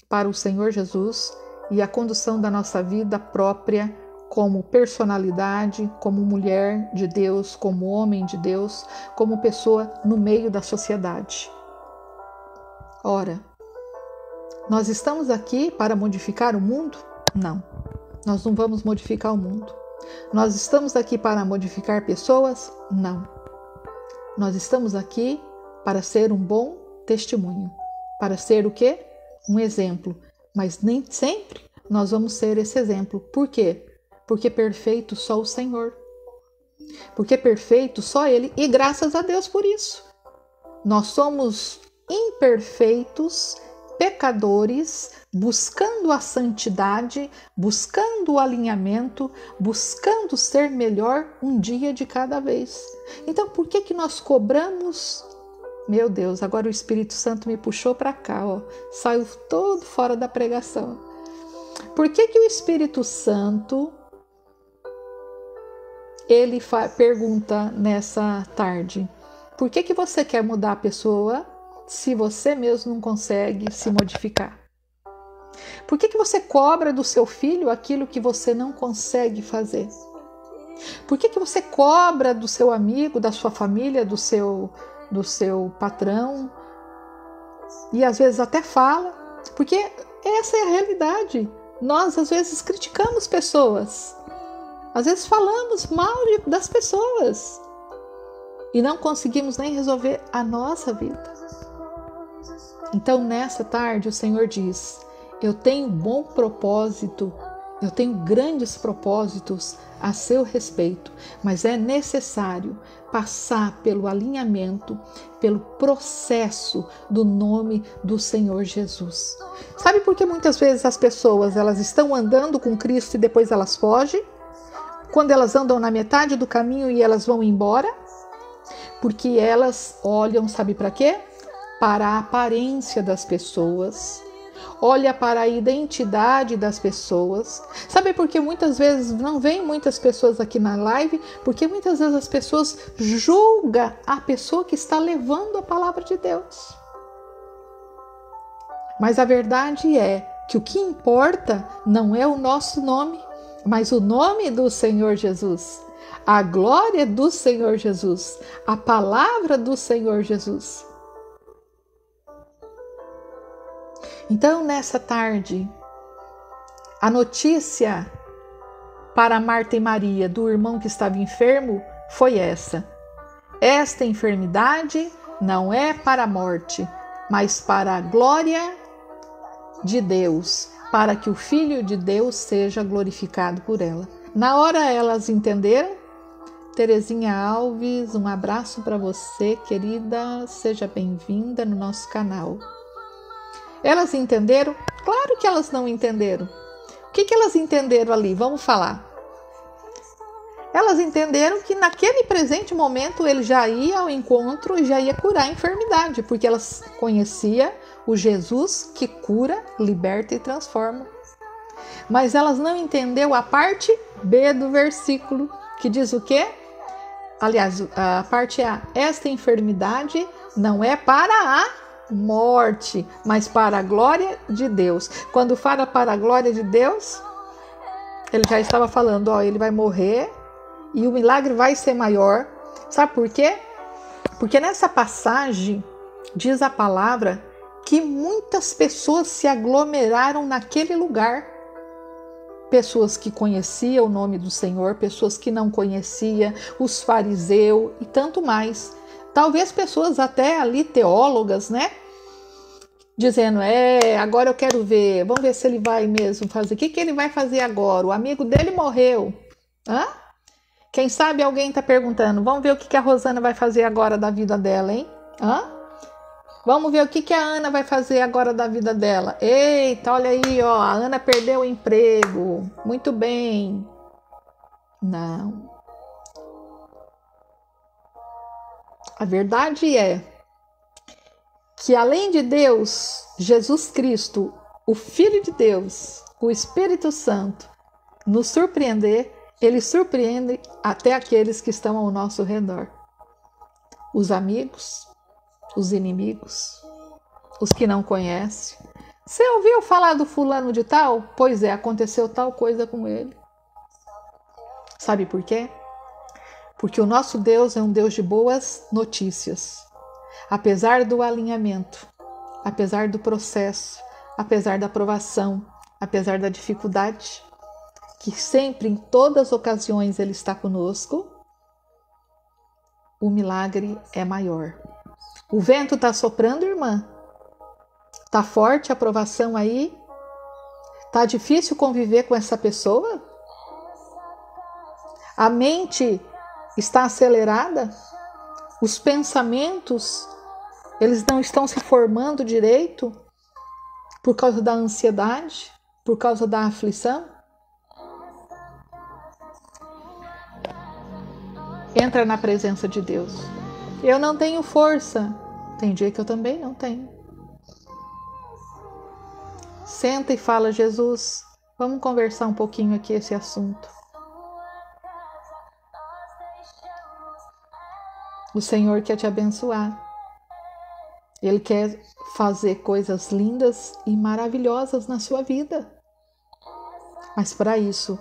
para o Senhor Jesus e a condução da nossa vida própria como personalidade, como mulher de Deus, como homem de Deus, como pessoa no meio da sociedade. Ora, nós estamos aqui para modificar o mundo? Não, nós não vamos modificar o mundo. Nós estamos aqui para modificar pessoas? Não. Nós estamos aqui para ser um bom testemunho, para ser o quê? Um exemplo. Mas nem sempre nós vamos ser esse exemplo. Por quê? Porque perfeito só o Senhor. Porque perfeito só Ele. E graças a Deus por isso. Nós somos imperfeitos, pecadores, buscando a santidade, buscando o alinhamento, buscando ser melhor um dia de cada vez. Então, por que nós cobramos? Meu Deus, agora o Espírito Santo me puxou para cá, ó. Saiu todo fora da pregação. Por que o Espírito Santo, ele pergunta nessa tarde: por que você quer mudar a pessoa se você mesmo não consegue se modificar? Por que você cobra do seu filho aquilo que você não consegue fazer? Por que você cobra do seu amigo, da sua família, do seu patrão? E às vezes até fala, porque essa é a realidade. Nós às vezes criticamos pessoas, às vezes falamos mal das pessoas e não conseguimos nem resolver a nossa vida. Então nessa tarde o Senhor diz: eu tenho bom propósito, eu tenho grandes propósitos a seu respeito, mas é necessário passar pelo alinhamento, pelo processo do nome do Senhor Jesus. Sabe por que muitas vezes as pessoas elas estão andando com Cristo e depois elas fogem? Quando elas andam na metade do caminho e elas vão embora? Porque elas olham, sabe para quê? Para a aparência das pessoas. Olha para a identidade das pessoas. Sabe por que muitas vezes não vem muitas pessoas aqui na live? Porque muitas vezes as pessoas julgam a pessoa que está levando a palavra de Deus. Mas a verdade é que o que importa não é o nosso nome, mas o nome do Senhor Jesus. A glória do Senhor Jesus. A palavra do Senhor Jesus. Então, nessa tarde, a notícia para Marta e Maria do irmão que estava enfermo foi essa: esta enfermidade não é para a morte, mas para a glória de Deus, para que o Filho de Deus seja glorificado por ela. Na hora elas entenderam. Terezinha Alves, um abraço para você, querida, seja bem-vinda no nosso canal. Elas entenderam? Claro que elas não entenderam. O que elas entenderam ali? Vamos falar. Elas entenderam que naquele presente momento ele já ia ao encontro e já ia curar a enfermidade, porque elas conheciam o Jesus que cura, liberta e transforma. Mas elas não entenderam a parte B do versículo, que diz o quê? Aliás, a parte A. Esta enfermidade não é para a morte, mas para a glória de Deus. Quando fala para a glória de Deus, ele já estava falando, ele vai morrer e o milagre vai ser maior. Sabe por quê? Porque nessa passagem diz a palavra que muitas pessoas se aglomeraram naquele lugar. Pessoas que conheciam o nome do Senhor, pessoas que não conheciam, os fariseus e tanto mais. Talvez pessoas até ali teólogas, né? Dizendo, agora eu quero ver, vamos ver se ele vai mesmo fazer. O que ele vai fazer agora? O amigo dele morreu. Hã? Quem sabe alguém está perguntando, vamos ver o que a Rosana vai fazer agora da vida dela, hein? Hã? Vamos ver o que a Ana vai fazer agora da vida dela. Eita, olha aí, a Ana perdeu o emprego. Muito bem. Não. A verdade é que além de Deus, Jesus Cristo, o Filho de Deus, o Espírito Santo, nos surpreender, ele surpreende até aqueles que estão ao nosso redor. Os amigos, os inimigos, os que não conhecem. Você ouviu falar do fulano de tal? Pois é, aconteceu tal coisa com ele. Sabe por quê? Porque o nosso Deus é um Deus de boas notícias. Apesar do alinhamento, apesar do processo, apesar da provação, apesar da dificuldade, que sempre, em todas as ocasiões, Ele está conosco, o milagre é maior. O vento está soprando, irmã? Está forte a provação aí? Está difícil conviver com essa pessoa? A mente está acelerada? Os pensamentos, eles não estão se formando direito por causa da ansiedade, por causa da aflição? Entra na presença de Deus. Eu não tenho força. Tem dia que eu também não tenho. Senta e fala, Jesus, vamos conversar um pouquinho aqui esse assunto. O Senhor quer te abençoar. Ele quer fazer coisas lindas e maravilhosas na sua vida. Mas para isso,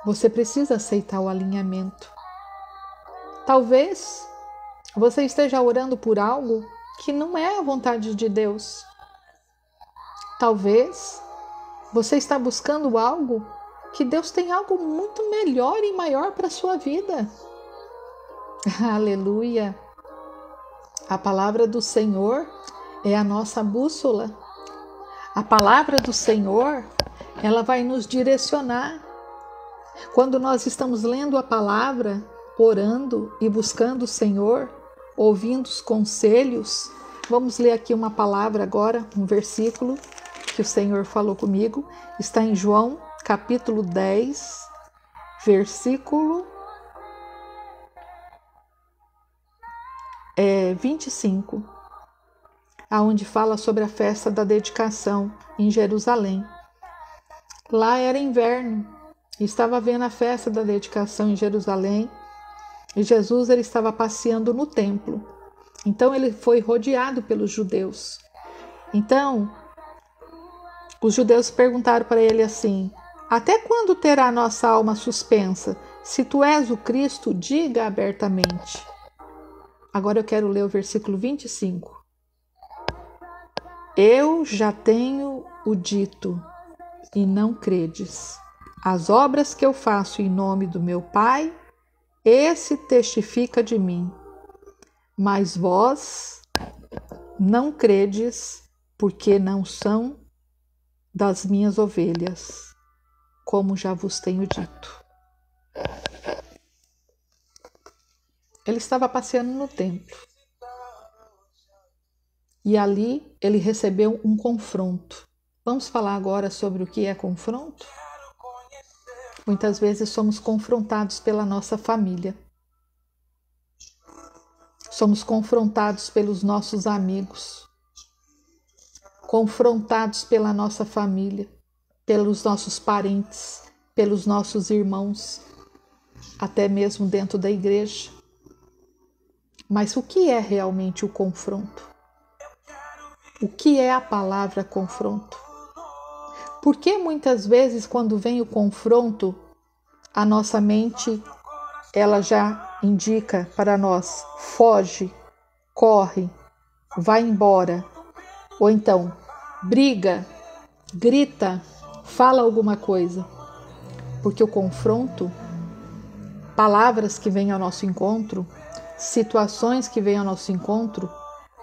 você precisa aceitar o alinhamento. Talvez você esteja orando por algo que não é a vontade de Deus. Talvez você está buscando algo que Deus tem algo muito melhor e maior para a sua vida. Aleluia! A palavra do Senhor é a nossa bússola. A palavra do Senhor, ela vai nos direcionar. Quando nós estamos lendo a palavra, orando e buscando o Senhor, ouvindo os conselhos, vamos ler aqui uma palavra agora, um versículo que o Senhor falou comigo. Está em João, capítulo 10, versículo 25, aonde fala sobre a festa da dedicação em Jerusalém. Lá era inverno, estava havendo a festa da dedicação em Jerusalém e Jesus ele estava passeando no templo. Então ele foi rodeado pelos judeus. Então os judeus perguntaram para ele assim: até quando terá a nossa alma suspensa? Se tu és o Cristo, diga abertamente. Agora eu quero ler o versículo 25. Eu já tenho o dito e não credes. As obras que eu faço em nome do meu Pai, esse testifica de mim. Mas vós não credes, porque não são das minhas ovelhas, como já vos tenho dito. Ele estava passeando no templo. e ali ele recebeu um confronto. Vamos falar agora sobre o que é confronto? Muitas vezes somos confrontados pela nossa família. Somos confrontados pelos nossos amigos. Confrontados pela nossa família, pelos nossos parentes, pelos nossos irmãos, até mesmo dentro da igreja. Mas o que é realmente o confronto? O que é a palavra confronto? Porque muitas vezes quando vem o confronto, a nossa mente ela já indica para nós: foge, corre, vai embora. Ou então, briga, grita, fala alguma coisa. Porque o confronto, palavras que vêm ao nosso encontro, situações que vêm ao nosso encontro,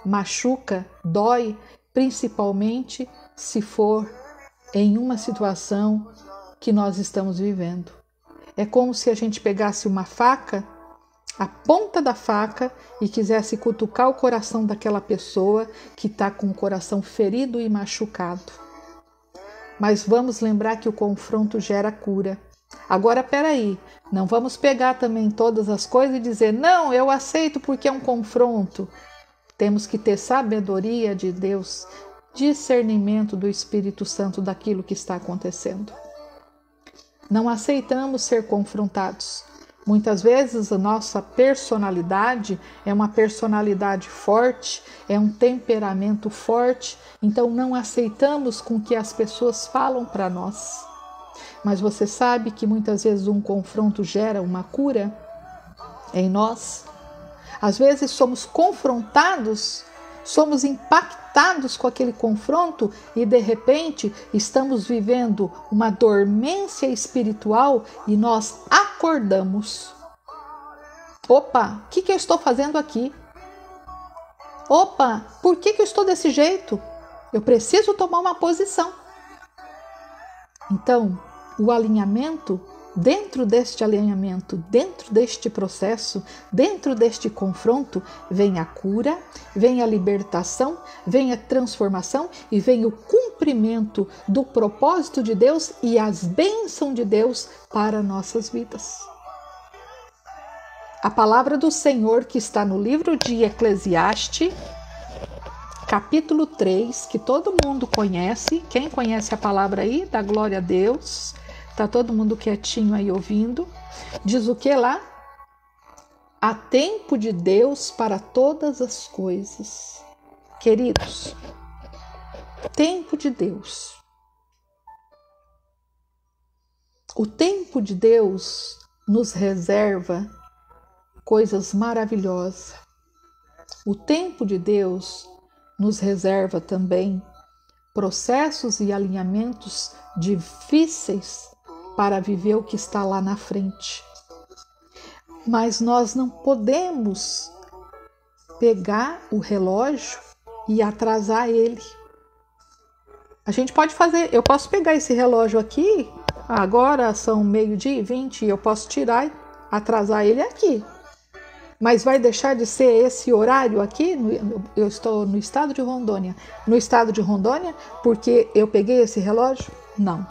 machuca, dói, principalmente se for em uma situação que nós estamos vivendo. É como se a gente pegasse uma faca, a ponta da faca, e quisesse cutucar o coração daquela pessoa que está com o coração ferido e machucado. Mas vamos lembrar que o confronto gera cura. Agora, peraí, não vamos pegar também todas as coisas e dizer, não, eu aceito porque é um confronto. Temos que ter sabedoria de Deus, discernimento do Espírito Santo daquilo que está acontecendo. Não aceitamos ser confrontados. Muitas vezes a nossa personalidade é uma personalidade forte, é um temperamento forte, então não aceitamos com o que as pessoas falam para nós. Mas você sabe que muitas vezes um confronto gera uma cura em nós? Às vezes somos confrontados, somos impactados com aquele confronto e de repente estamos vivendo uma dormência espiritual e nós acordamos. Opa, o que eu estou fazendo aqui? Opa, por que eu estou desse jeito? Eu preciso tomar uma posição. Então, o alinhamento, dentro deste alinhamento, dentro deste processo, dentro deste confronto, vem a cura, vem a libertação, vem a transformação e vem o cumprimento do propósito de Deus e as bênçãos de Deus para nossas vidas. A palavra do Senhor que está no livro de Eclesiastes, capítulo 3, que todo mundo conhece. Quem conhece a palavra aí, dá glória a Deus. Está todo mundo quietinho aí ouvindo. Diz o que lá? Há tempo de Deus para todas as coisas. Queridos, tempo de Deus. O tempo de Deus nos reserva coisas maravilhosas. O tempo de Deus nos reserva também processos e alinhamentos difíceis para viver o que está lá na frente. Mas nós não podemos pegar o relógio e atrasar ele. A gente pode fazer, eu posso pegar esse relógio aqui, agora são 12:20, eu posso tirar e atrasar ele aqui. Mas vai deixar de ser esse horário aqui? Eu estou no estado de Rondônia. No estado de Rondônia, porque eu peguei esse relógio? Não.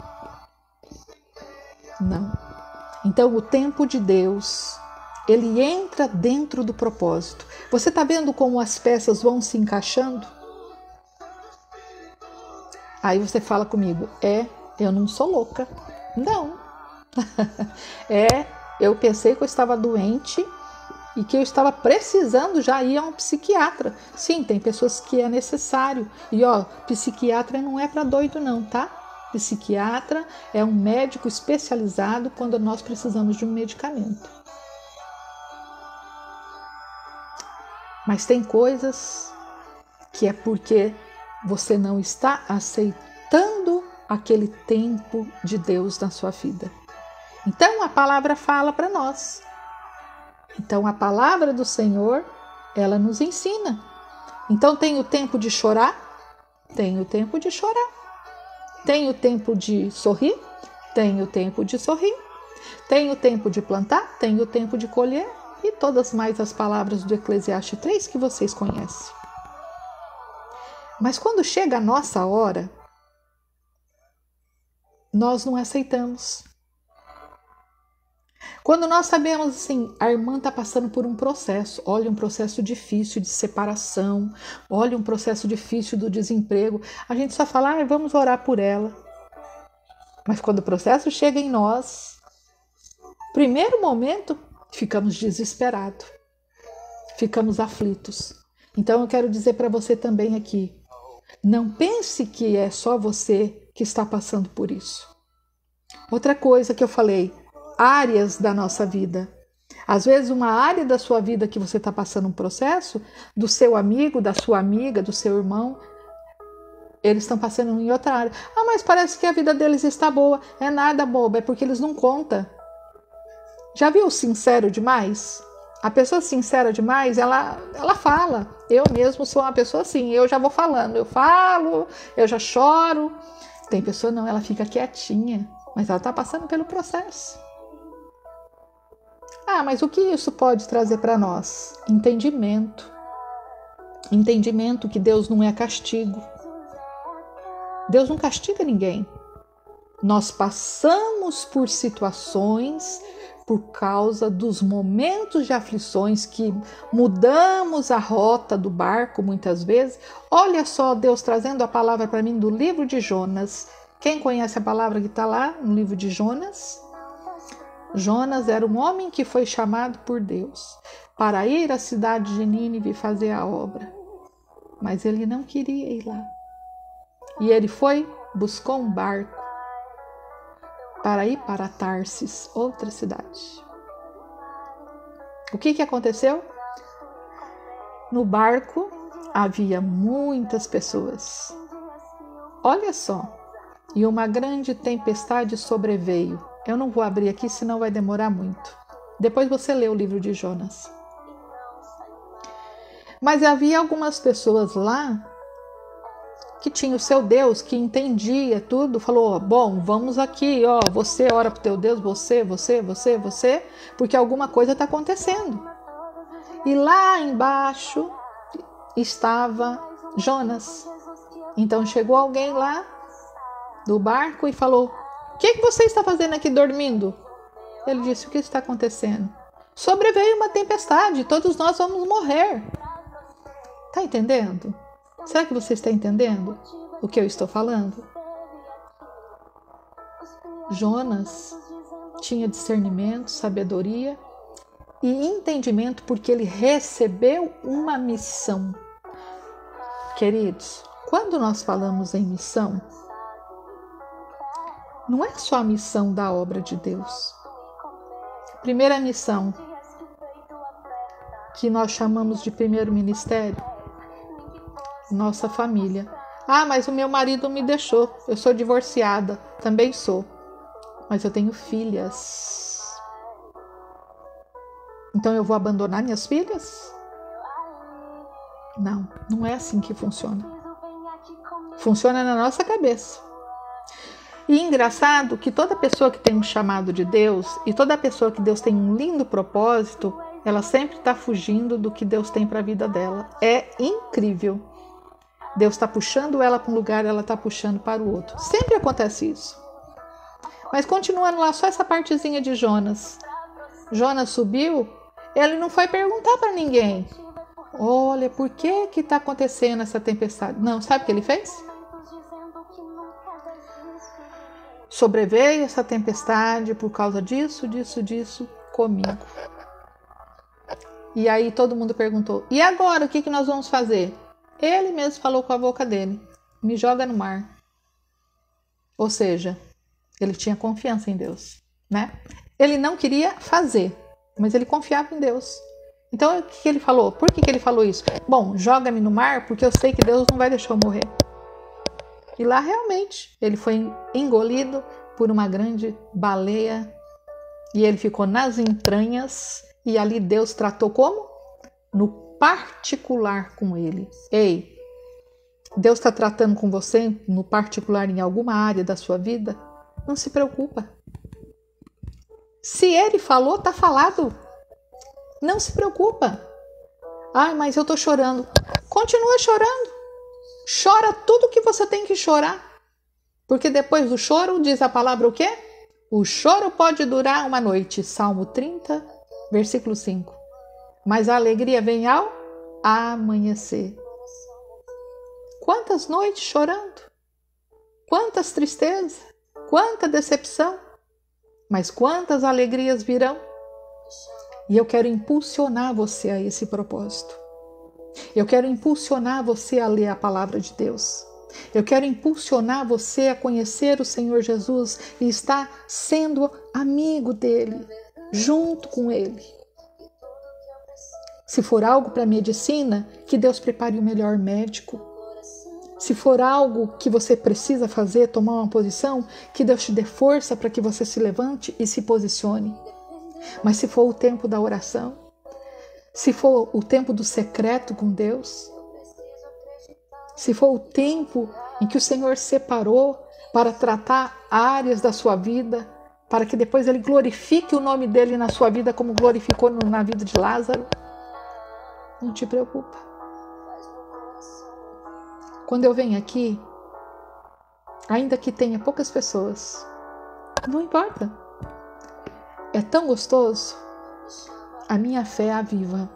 Não. Então, o tempo de Deus, ele entra dentro do propósito. Você está vendo como as peças vão se encaixando? Aí você fala comigo, eu não sou louca. Não. Eu pensei que eu estava doente e que eu estava precisando já ir a um psiquiatra. Sim, tem pessoas que é necessário. E psiquiatra não é para doido não, tá? Psiquiatra é um médico especializado quando nós precisamos de um medicamento. Mas tem coisas que é porque você não está aceitando aquele tempo de Deus na sua vida. Então a palavra fala para nós. Então a palavra do Senhor, ela nos ensina. Então tem o tempo de chorar? Tem o tempo de chorar. Tem o tempo de sorrir? Tem o tempo de sorrir. Tem o tempo de plantar? Tem o tempo de colher. E todas mais as palavras do Eclesiastes 3 que vocês conhecem. Mas quando chega a nossa hora, nós não aceitamos. Quando nós sabemos assim, a irmã está passando por um processo, olha, um processo difícil de separação, olha, um processo difícil do desemprego, a gente só fala, vamos orar por ela. Mas quando o processo chega em nós, primeiro momento, ficamos desesperados, ficamos aflitos. Então eu quero dizer para você também aqui, não pense que é só você que está passando por isso. Outra coisa que eu falei, áreas da nossa vida. Às vezes uma área da sua vida que você está passando um processo, do seu amigo, da sua amiga, do seu irmão, eles estão passando em outra área. Mas parece que a vida deles está boa. É nada boba, é porque eles não contam. Já viu sincero demais? A pessoa sincera demais, ela fala. Eu mesmo sou uma pessoa assim, eu já vou falando. Eu falo, eu já choro. Tem pessoa não, ela fica quietinha, mas ela está passando pelo processo. Mas o que isso pode trazer para nós? Entendimento. Entendimento que Deus não é castigo. Deus não castiga ninguém. Nós passamos por situações por causa dos momentos de aflições que mudamos a rota do barco muitas vezes. Olha só Deus trazendo a palavra para mim do livro de Jonas. Quem conhece a palavra que está lá no livro de Jonas? Jonas era um homem que foi chamado por Deus para ir à cidade de Nínive fazer a obra. Mas ele não queria ir lá. E ele buscou um barco para ir para Tarsis, outra cidade. O que aconteceu? No barco havia muitas pessoas. Olha só, e uma grande tempestade sobreveio. Eu não vou abrir aqui, senão vai demorar muito. Depois você lê o livro de Jonas. Mas havia algumas pessoas lá que tinha o seu Deus, que entendia tudo, falou, bom, vamos aqui, você ora para o teu Deus, você, porque alguma coisa está acontecendo. E lá embaixo estava Jonas. Então chegou alguém lá do barco e falou, o que você está fazendo aqui dormindo? Ele disse, o que está acontecendo? Sobreveio uma tempestade, todos nós vamos morrer. Está entendendo? Será que você está entendendo o que eu estou falando? Jonas tinha discernimento, sabedoria e entendimento porque ele recebeu uma missão. Queridos, quando nós falamos em missão, não é só a missão da obra de Deus. Primeira missão, que nós chamamos de primeiro ministério, nossa família. Mas o meu marido me deixou, eu sou divorciada, também sou, mas eu tenho filhas. Então eu vou abandonar minhas filhas? Não, não é assim que funciona. Funciona na nossa cabeça. E engraçado que toda pessoa que tem um chamado de Deus e toda pessoa que Deus tem um lindo propósito, ela sempre está fugindo do que Deus tem para a vida dela. É incrível. Deus está puxando ela para um lugar, ela está puxando para o outro. Sempre acontece isso. Mas continuando lá, só essa partezinha de Jonas. Jonas subiu, ele não foi perguntar para ninguém. Olha, por que está acontecendo essa tempestade? Não, sabe o que ele fez? Sobreveio essa tempestade por causa disso comigo. E aí todo mundo perguntou, e agora o que nós vamos fazer? Ele mesmo falou com a boca dele, me joga no mar. Ou seja, ele tinha confiança em Deus, né? Ele não queria fazer, mas ele confiava em Deus. Então o que ele falou? Por que ele falou isso? Bom, joga-me no mar porque eu sei que Deus não vai deixar eu morrer. E lá realmente ele foi engolido por uma grande baleia e ele ficou nas entranhas e ali Deus tratou como? No particular com ele. Ei, Deus está tratando com você no particular em alguma área da sua vida? Não se preocupa. Se ele falou, está falado. Não se preocupa. Mas eu estou chorando. Continua chorando. Chora tudo que você tem que chorar. Porque depois do choro, diz a palavra o quê? O choro pode durar uma noite. Salmo 30, versículo 5. Mas a alegria vem ao amanhecer. Quantas noites chorando? Quantas tristezas? Quanta decepção? Mas quantas alegrias virão? E eu quero impulsionar você a esse propósito. Eu quero impulsionar você a ler a palavra de Deus. Eu quero impulsionar você a conhecer o Senhor Jesus e estar sendo amigo dele, junto com ele. Se for algo para medicina, que Deus prepare o melhor médico. Se for algo que você precisa fazer, tomar uma posição, que Deus te dê força para que você se levante e se posicione. Mas se for o tempo da oração, se for o tempo do secreto com Deus, se for o tempo em que o Senhor separou para tratar áreas da sua vida, para que depois Ele glorifique o nome dEle na sua vida como glorificou na vida de Lázaro, não te preocupa. Quando eu venho aqui, ainda que tenha poucas pessoas, não importa. É tão gostoso. A minha fé aviva.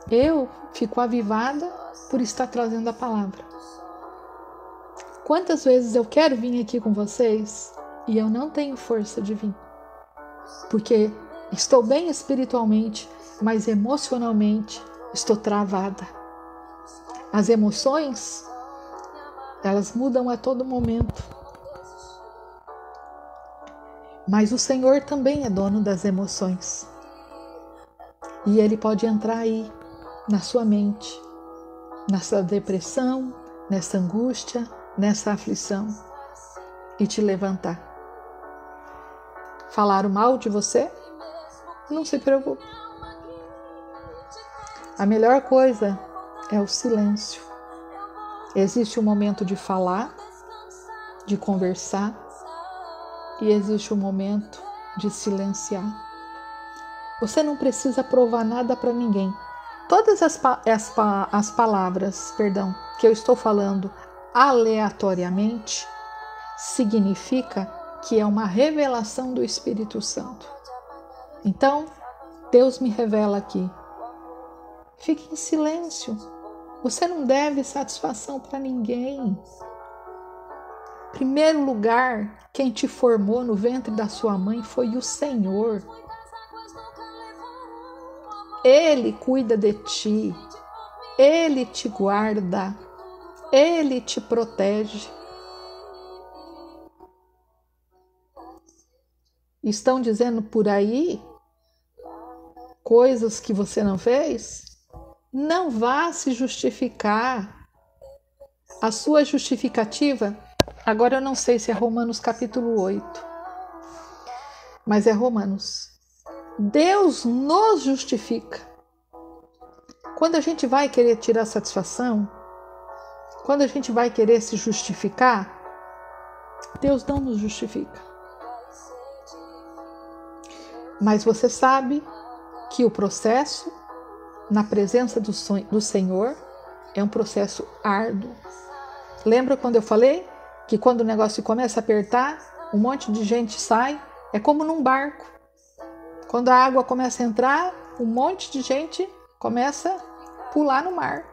Eu fico avivada por estar trazendo a palavra. Quantas vezes eu quero vir aqui com vocês e eu não tenho força de vir. Porque estou bem espiritualmente, mas emocionalmente estou travada. As emoções, elas mudam a todo momento. Mas o Senhor também é dono das emoções. E Ele pode entrar aí, na sua mente, nessa depressão, nessa angústia, nessa aflição, e te levantar. Falaram mal de você? Não se preocupe. A melhor coisa é o silêncio. Existe um momento de falar, de conversar, e existe um momento de silenciar. Você não precisa provar nada para ninguém. Todas as palavras, que eu estou falando aleatoriamente, significa que é uma revelação do Espírito Santo. Então, Deus me revela aqui. Fique em silêncio. Você não deve satisfação para ninguém. Em primeiro lugar, quem te formou no ventre da sua mãe foi o Senhor. Ele cuida de ti. Ele te guarda. Ele te protege. Estão dizendo por aí coisas que você não fez? Não vá se justificar. A sua justificativa, agora eu não sei se é Romanos capítulo 8, mas é Romanos. Deus nos justifica. Quando a gente vai querer tirar satisfação, quando a gente vai querer se justificar, Deus não nos justifica. Mas você sabe que o processo na presença do Senhor é um processo árduo. Lembra quando eu falei que quando o negócio começa a apertar, um monte de gente sai? É como num barco. Quando a água começa a entrar, um monte de gente começa a pular no mar.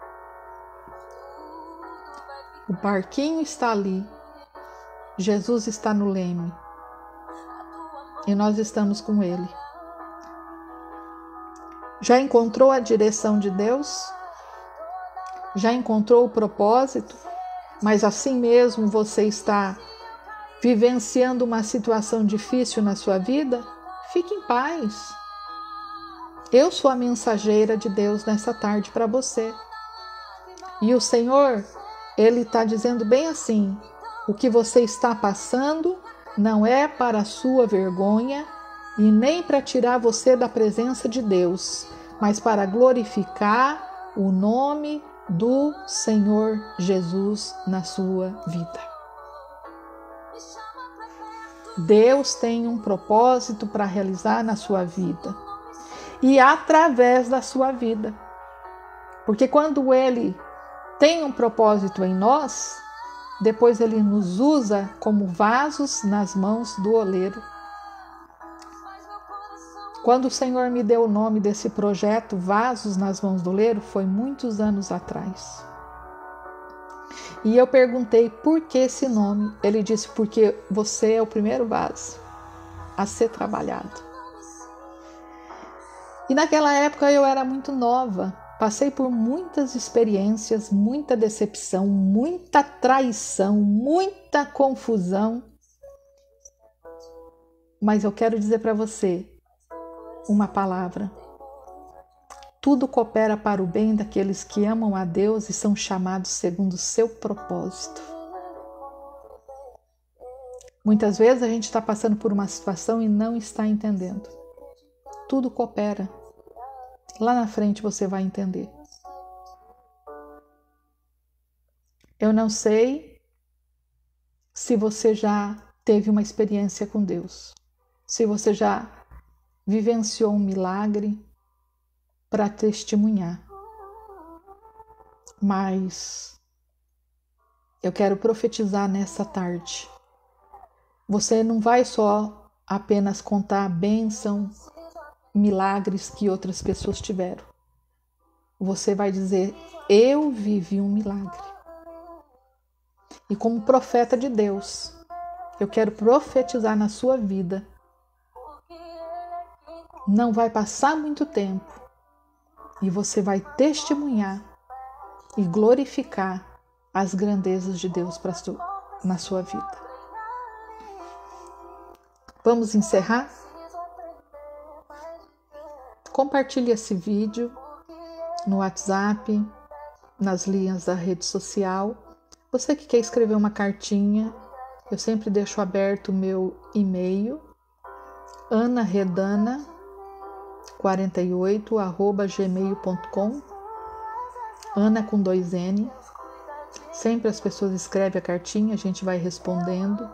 O barquinho está ali. Jesus está no leme. E nós estamos com Ele. Já encontrou a direção de Deus? Já encontrou o propósito? Mas assim mesmo você está vivenciando uma situação difícil na sua vida? Fique em paz. Eu sou a mensageira de Deus nessa tarde para você. E o Senhor, Ele está dizendo bem assim: o que você está passando não é para a sua vergonha e nem para tirar você da presença de Deus, mas para glorificar o nome do Senhor Jesus na sua vida. Deus tem um propósito para realizar na sua vida e através da sua vida. Porque quando Ele tem um propósito em nós, depois Ele nos usa como vasos nas mãos do oleiro. Quando o Senhor me deu o nome desse projeto, Vasos nas Mãos do Oleiro, foi muitos anos atrás. E eu perguntei por que esse nome. Ele disse, porque você é o primeiro vaso a ser trabalhado. E naquela época eu era muito nova, passei por muitas experiências, muita decepção, muita traição, muita confusão. Mas eu quero dizer para você uma palavra. Tudo coopera para o bem daqueles que amam a Deus e são chamados segundo o seu propósito. Muitas vezes a gente está passando por uma situação e não está entendendo. Tudo coopera. Lá na frente você vai entender. Eu não sei se você já teve uma experiência com Deus, se você já vivenciou um milagre para testemunhar. Mas eu quero profetizar nessa tarde. Você não vai só apenas contar a bênção, milagres que outras pessoas tiveram. Você vai dizer, eu vivi um milagre. E como profeta de Deus, eu quero profetizar na sua vida. Não vai passar muito tempo e você vai testemunhar e glorificar as grandezas de Deus na sua vida. Vamos encerrar? Compartilhe esse vídeo no WhatsApp, nas linhas da rede social. Você que quer escrever uma cartinha, eu sempre deixo aberto o meu e-mail, anaredana48@gmail.com, Ana com 2 N. Sempre as pessoas escrevem a cartinha, a gente vai respondendo.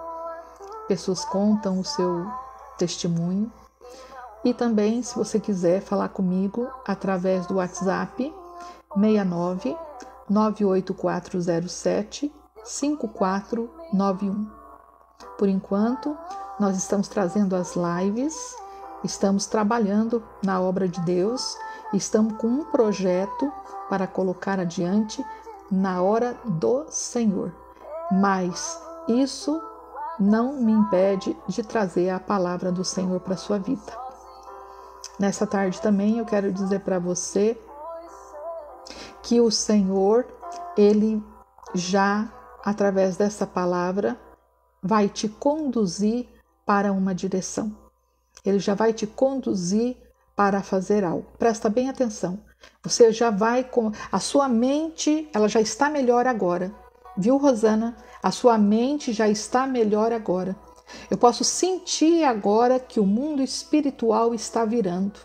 Pessoas contam o seu testemunho. E também, se você quiser falar comigo através do WhatsApp 69 98407 5491. Por enquanto, nós estamos trazendo as lives, estamos trabalhando na obra de Deus, estamos com um projeto para colocar adiante na hora do Senhor. Mas isso não me impede de trazer a palavra do Senhor para a sua vida. Nessa tarde também eu quero dizer para você que o Senhor, Ele já, através dessa palavra, vai te conduzir para uma direção. Ele já vai te conduzir para fazer algo. Presta bem atenção. Você já vai a sua mente, ela já está melhor agora. Viu, Rosana? A sua mente já está melhor agora. Eu posso sentir agora que o mundo espiritual está virando.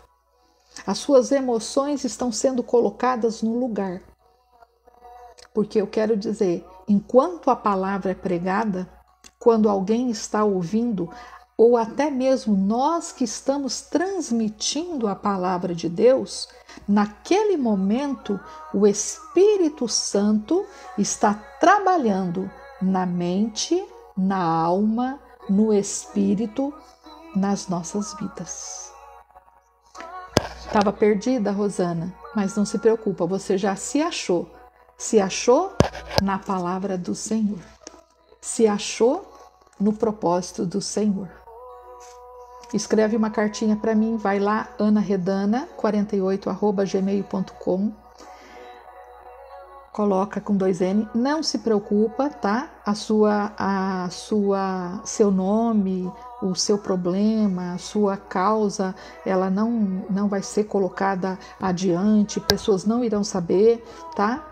As suas emoções estão sendo colocadas no lugar. Porque eu quero dizer, enquanto a palavra é pregada, quando alguém está ouvindo, ou até mesmo nós que estamos transmitindo a palavra de Deus, naquele momento o Espírito Santo está trabalhando na mente, na alma, no espírito, nas nossas vidas. Estava perdida, Rosana, mas não se preocupa, você já se achou. Se achou na palavra do Senhor. Se achou no propósito do Senhor. Escreve uma cartinha para mim, vai lá, anaredana48@gmail.com. Coloca com 2 N, não se preocupa, tá? Seu nome, o seu problema, a sua causa, ela não vai ser colocada adiante, pessoas não irão saber, tá?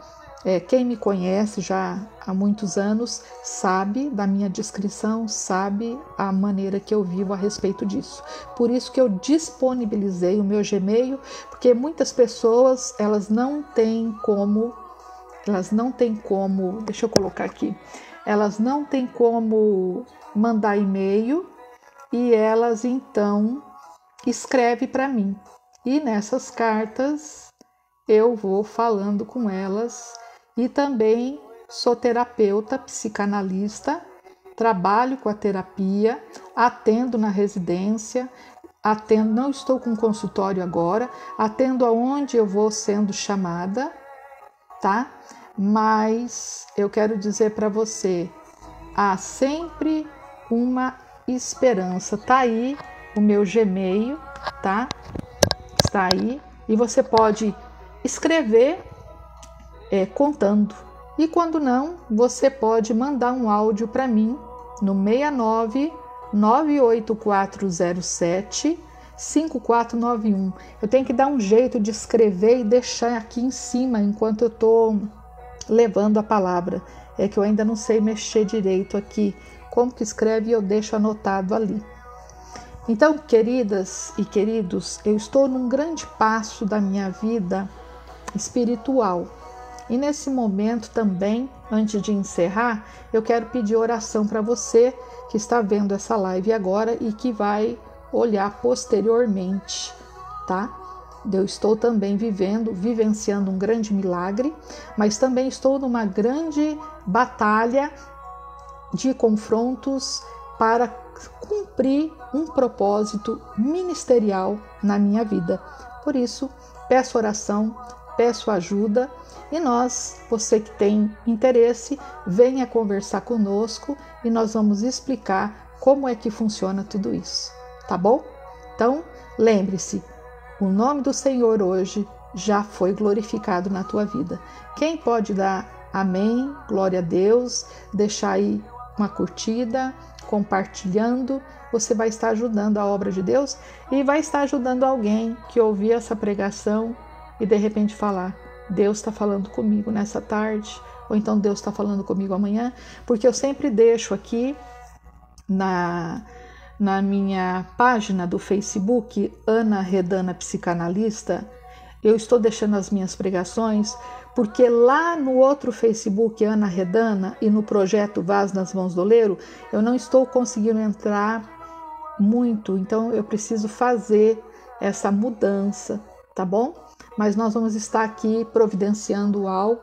Quem me conhece já há muitos anos sabe da minha descrição, sabe a maneira que eu vivo a respeito disso. Por isso que eu disponibilizei o meu Gmail, porque muitas pessoas, elas não têm como, deixa eu colocar aqui, elas não têm como mandar e-mail e elas então escrevem para mim. E nessas cartas eu vou falando com elas e também sou terapeuta, psicanalista, trabalho com a terapia, atendo na residência, atendo, não estou com consultório agora, atendo aonde eu vou sendo chamada, tá? Mas eu quero dizer para você, há sempre uma esperança. Tá aí o meu Gmail, tá? Está aí e você pode escrever contando. E quando não, você pode mandar um áudio para mim no 69 98407 5491. Eu tenho que dar um jeito de escrever e deixar aqui em cima enquanto eu estou levando a palavra. É que eu ainda não sei mexer direito aqui. Como que escreve, eu deixo anotado ali. Então, queridas e queridos, eu estou num grande passo da minha vida espiritual. E nesse momento também, antes de encerrar, eu quero pedir oração para você que está vendo essa live agora e que vai olhar posteriormente, tá? Eu estou também vivenciando um grande milagre, mas também estou numa grande batalha de confrontos para cumprir um propósito ministerial na minha vida. Por isso, peço oração, peço ajuda e você que tem interesse, venha conversar conosco e nós vamos explicar como é que funciona tudo isso, tá bom? Então, lembre-se, o nome do Senhor hoje já foi glorificado na tua vida. Quem pode dar amém, glória a Deus, deixar aí uma curtida, compartilhando, você vai estar ajudando a obra de Deus e vai estar ajudando alguém que ouvir essa pregação e de repente falar, Deus está falando comigo nessa tarde, ou então Deus está falando comigo amanhã, porque eu sempre deixo aqui na minha página do Facebook, Ana Redana Psicanalista, eu estou deixando as minhas pregações, porque lá no outro Facebook, Ana Redana, e no projeto Vaz nas Mãos do Oleiro, eu não estou conseguindo entrar muito, então eu preciso fazer essa mudança, tá bom? Mas nós vamos estar aqui providenciando algo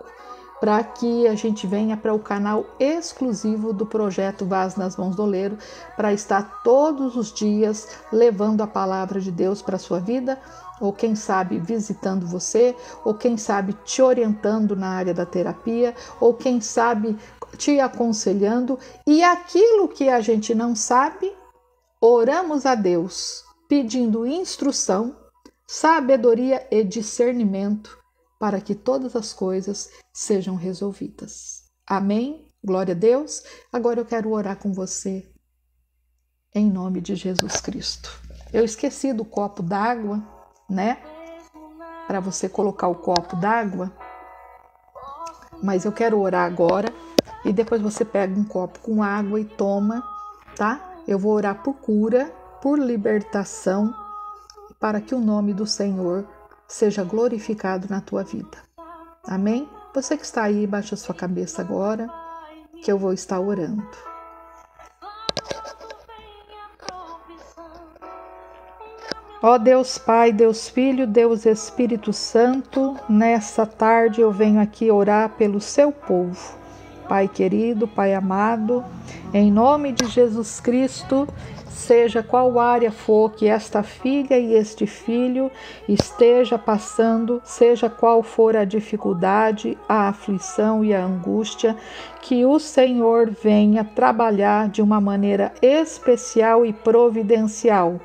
para que a gente venha para o canal exclusivo do projeto Vaz nas Mãos do Oleiro, para estar todos os dias levando a palavra de Deus para a sua vida, ou quem sabe visitando você, ou quem sabe te orientando na área da terapia, ou quem sabe te aconselhando, e aquilo que a gente não sabe, oramos a Deus pedindo instrução, sabedoria e discernimento para que todas as coisas sejam resolvidas. Amém? Glória a Deus. Agora eu quero orar com você em nome de Jesus Cristo. Eu esqueci do copo d'água, né? Para você colocar o copo d'água, mas eu quero orar agora e depois você pega um copo com água e toma, tá? Eu vou orar por cura, por libertação, para que o nome do Senhor seja glorificado na tua vida. Amém? Você que está aí, baixa a sua cabeça agora, que eu vou estar orando. Ó Deus Pai, Deus Filho, Deus Espírito Santo, nessa tarde eu venho aqui orar pelo seu povo. Pai querido, Pai amado, em nome de Jesus Cristo, seja qual área for que esta filha e este filho esteja passando, seja qual for a dificuldade, a aflição e a angústia, que o Senhor venha trabalhar de uma maneira especial e providencial.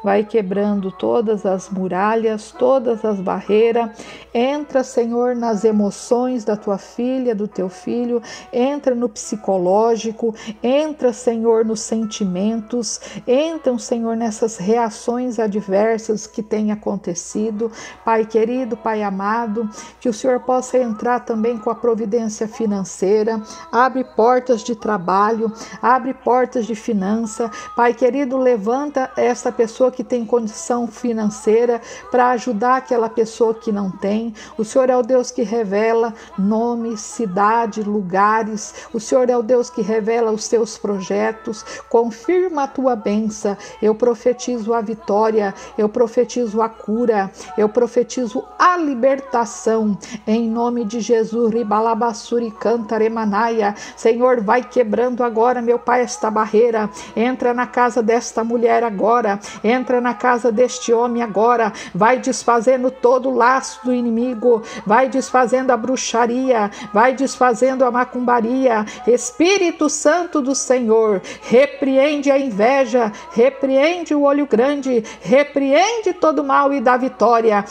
Vai quebrando todas as muralhas, todas as barreiras. Entra, Senhor, nas emoções da tua filha, do teu filho. Entra no psicológico. Entra, Senhor, nos sentimentos. Entra, Senhor, nessas reações adversas que têm acontecido. Pai querido, Pai amado, que o Senhor possa entrar também com a providência financeira. Abre portas de trabalho, abre portas de finança. Pai querido, levanta essa pessoa que tem condição financeira para ajudar aquela pessoa que não tem. O Senhor é o Deus que revela nomes, cidade, lugares. O Senhor é o Deus que revela os teus projetos. Confirma a tua bênção, eu profetizo a vitória, eu profetizo a cura, eu profetizo a libertação, em nome de Jesus. Ribalabassuri cantaremanaia. Senhor, vai quebrando agora, meu Pai, esta barreira. Entra na casa desta mulher agora, entra na casa deste homem agora, vai desfazendo todo o laço do inimigo, vai desfazendo a bruxaria, vai desfazendo a macumbaria. Espírito Santo do Senhor, repreende a inveja, repreende o olho grande, repreende todo mal e dá vitória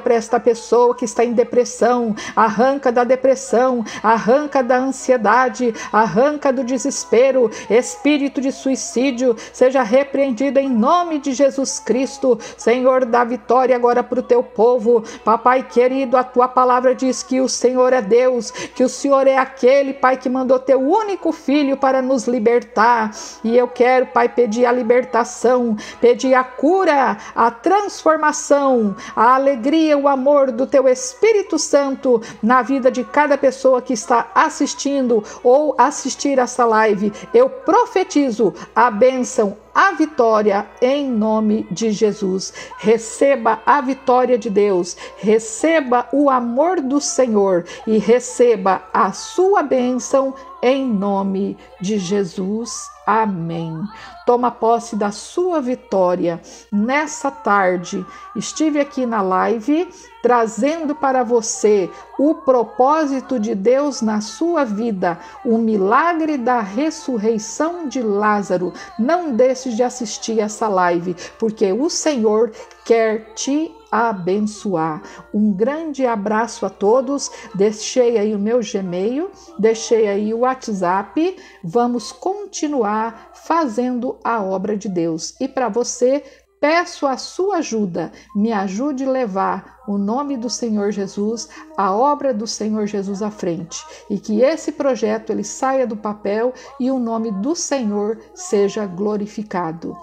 para esta pessoa que está em depressão. Arranca da depressão, arranca da ansiedade, arranca do desespero. Espírito de suicídio, seja repreendido em nome de Jesus Cristo. Senhor, dá vitória agora para o teu povo. Papai querido, a tua palavra diz que o Senhor é Deus, que o Senhor é aquele, Pai, que mandou teu único filho para nos libertar. E eu quero, Pai, pedir a libertação, pedir a cura, a transformação, a alegria, o amor do teu Espírito Santo na vida de cada pessoa que está assistindo ou assistir essa live. Eu profetizo a bênção, a vitória em nome de Jesus. Receba a vitória de Deus, receba o amor do Senhor e receba a sua bênção em nome de Jesus. Amém. Toma posse da sua vitória. Nessa tarde, estive aqui na live trazendo para você o propósito de Deus na sua vida, o milagre da ressurreição de Lázaro. Não deixe de assistir essa live, porque o Senhor quer te abençoar. Um grande abraço a todos. Deixei aí o meu Gmail, deixei aí o WhatsApp. Vamos continuar fazendo a obra de Deus. E para você, peço a sua ajuda. Me ajude a levar o nome do Senhor Jesus, a obra do Senhor Jesus à frente. E que esse projeto ele saia do papel e o nome do Senhor seja glorificado.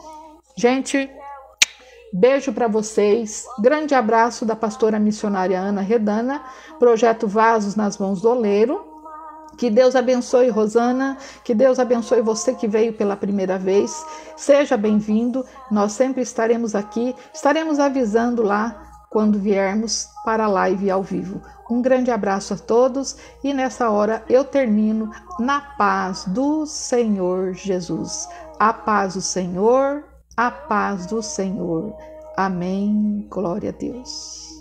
Gente, beijo para vocês, grande abraço da pastora missionária Ana Redana, projeto Vasos nas Mãos do Oleiro. Que Deus abençoe Rosana, que Deus abençoe você que veio pela primeira vez. Seja bem-vindo, nós sempre estaremos aqui, estaremos avisando lá quando viermos para a live ao vivo. Um grande abraço a todos e nessa hora eu termino na paz do Senhor Jesus. A paz do Senhor, a paz do Senhor. Amém. Glória a Deus.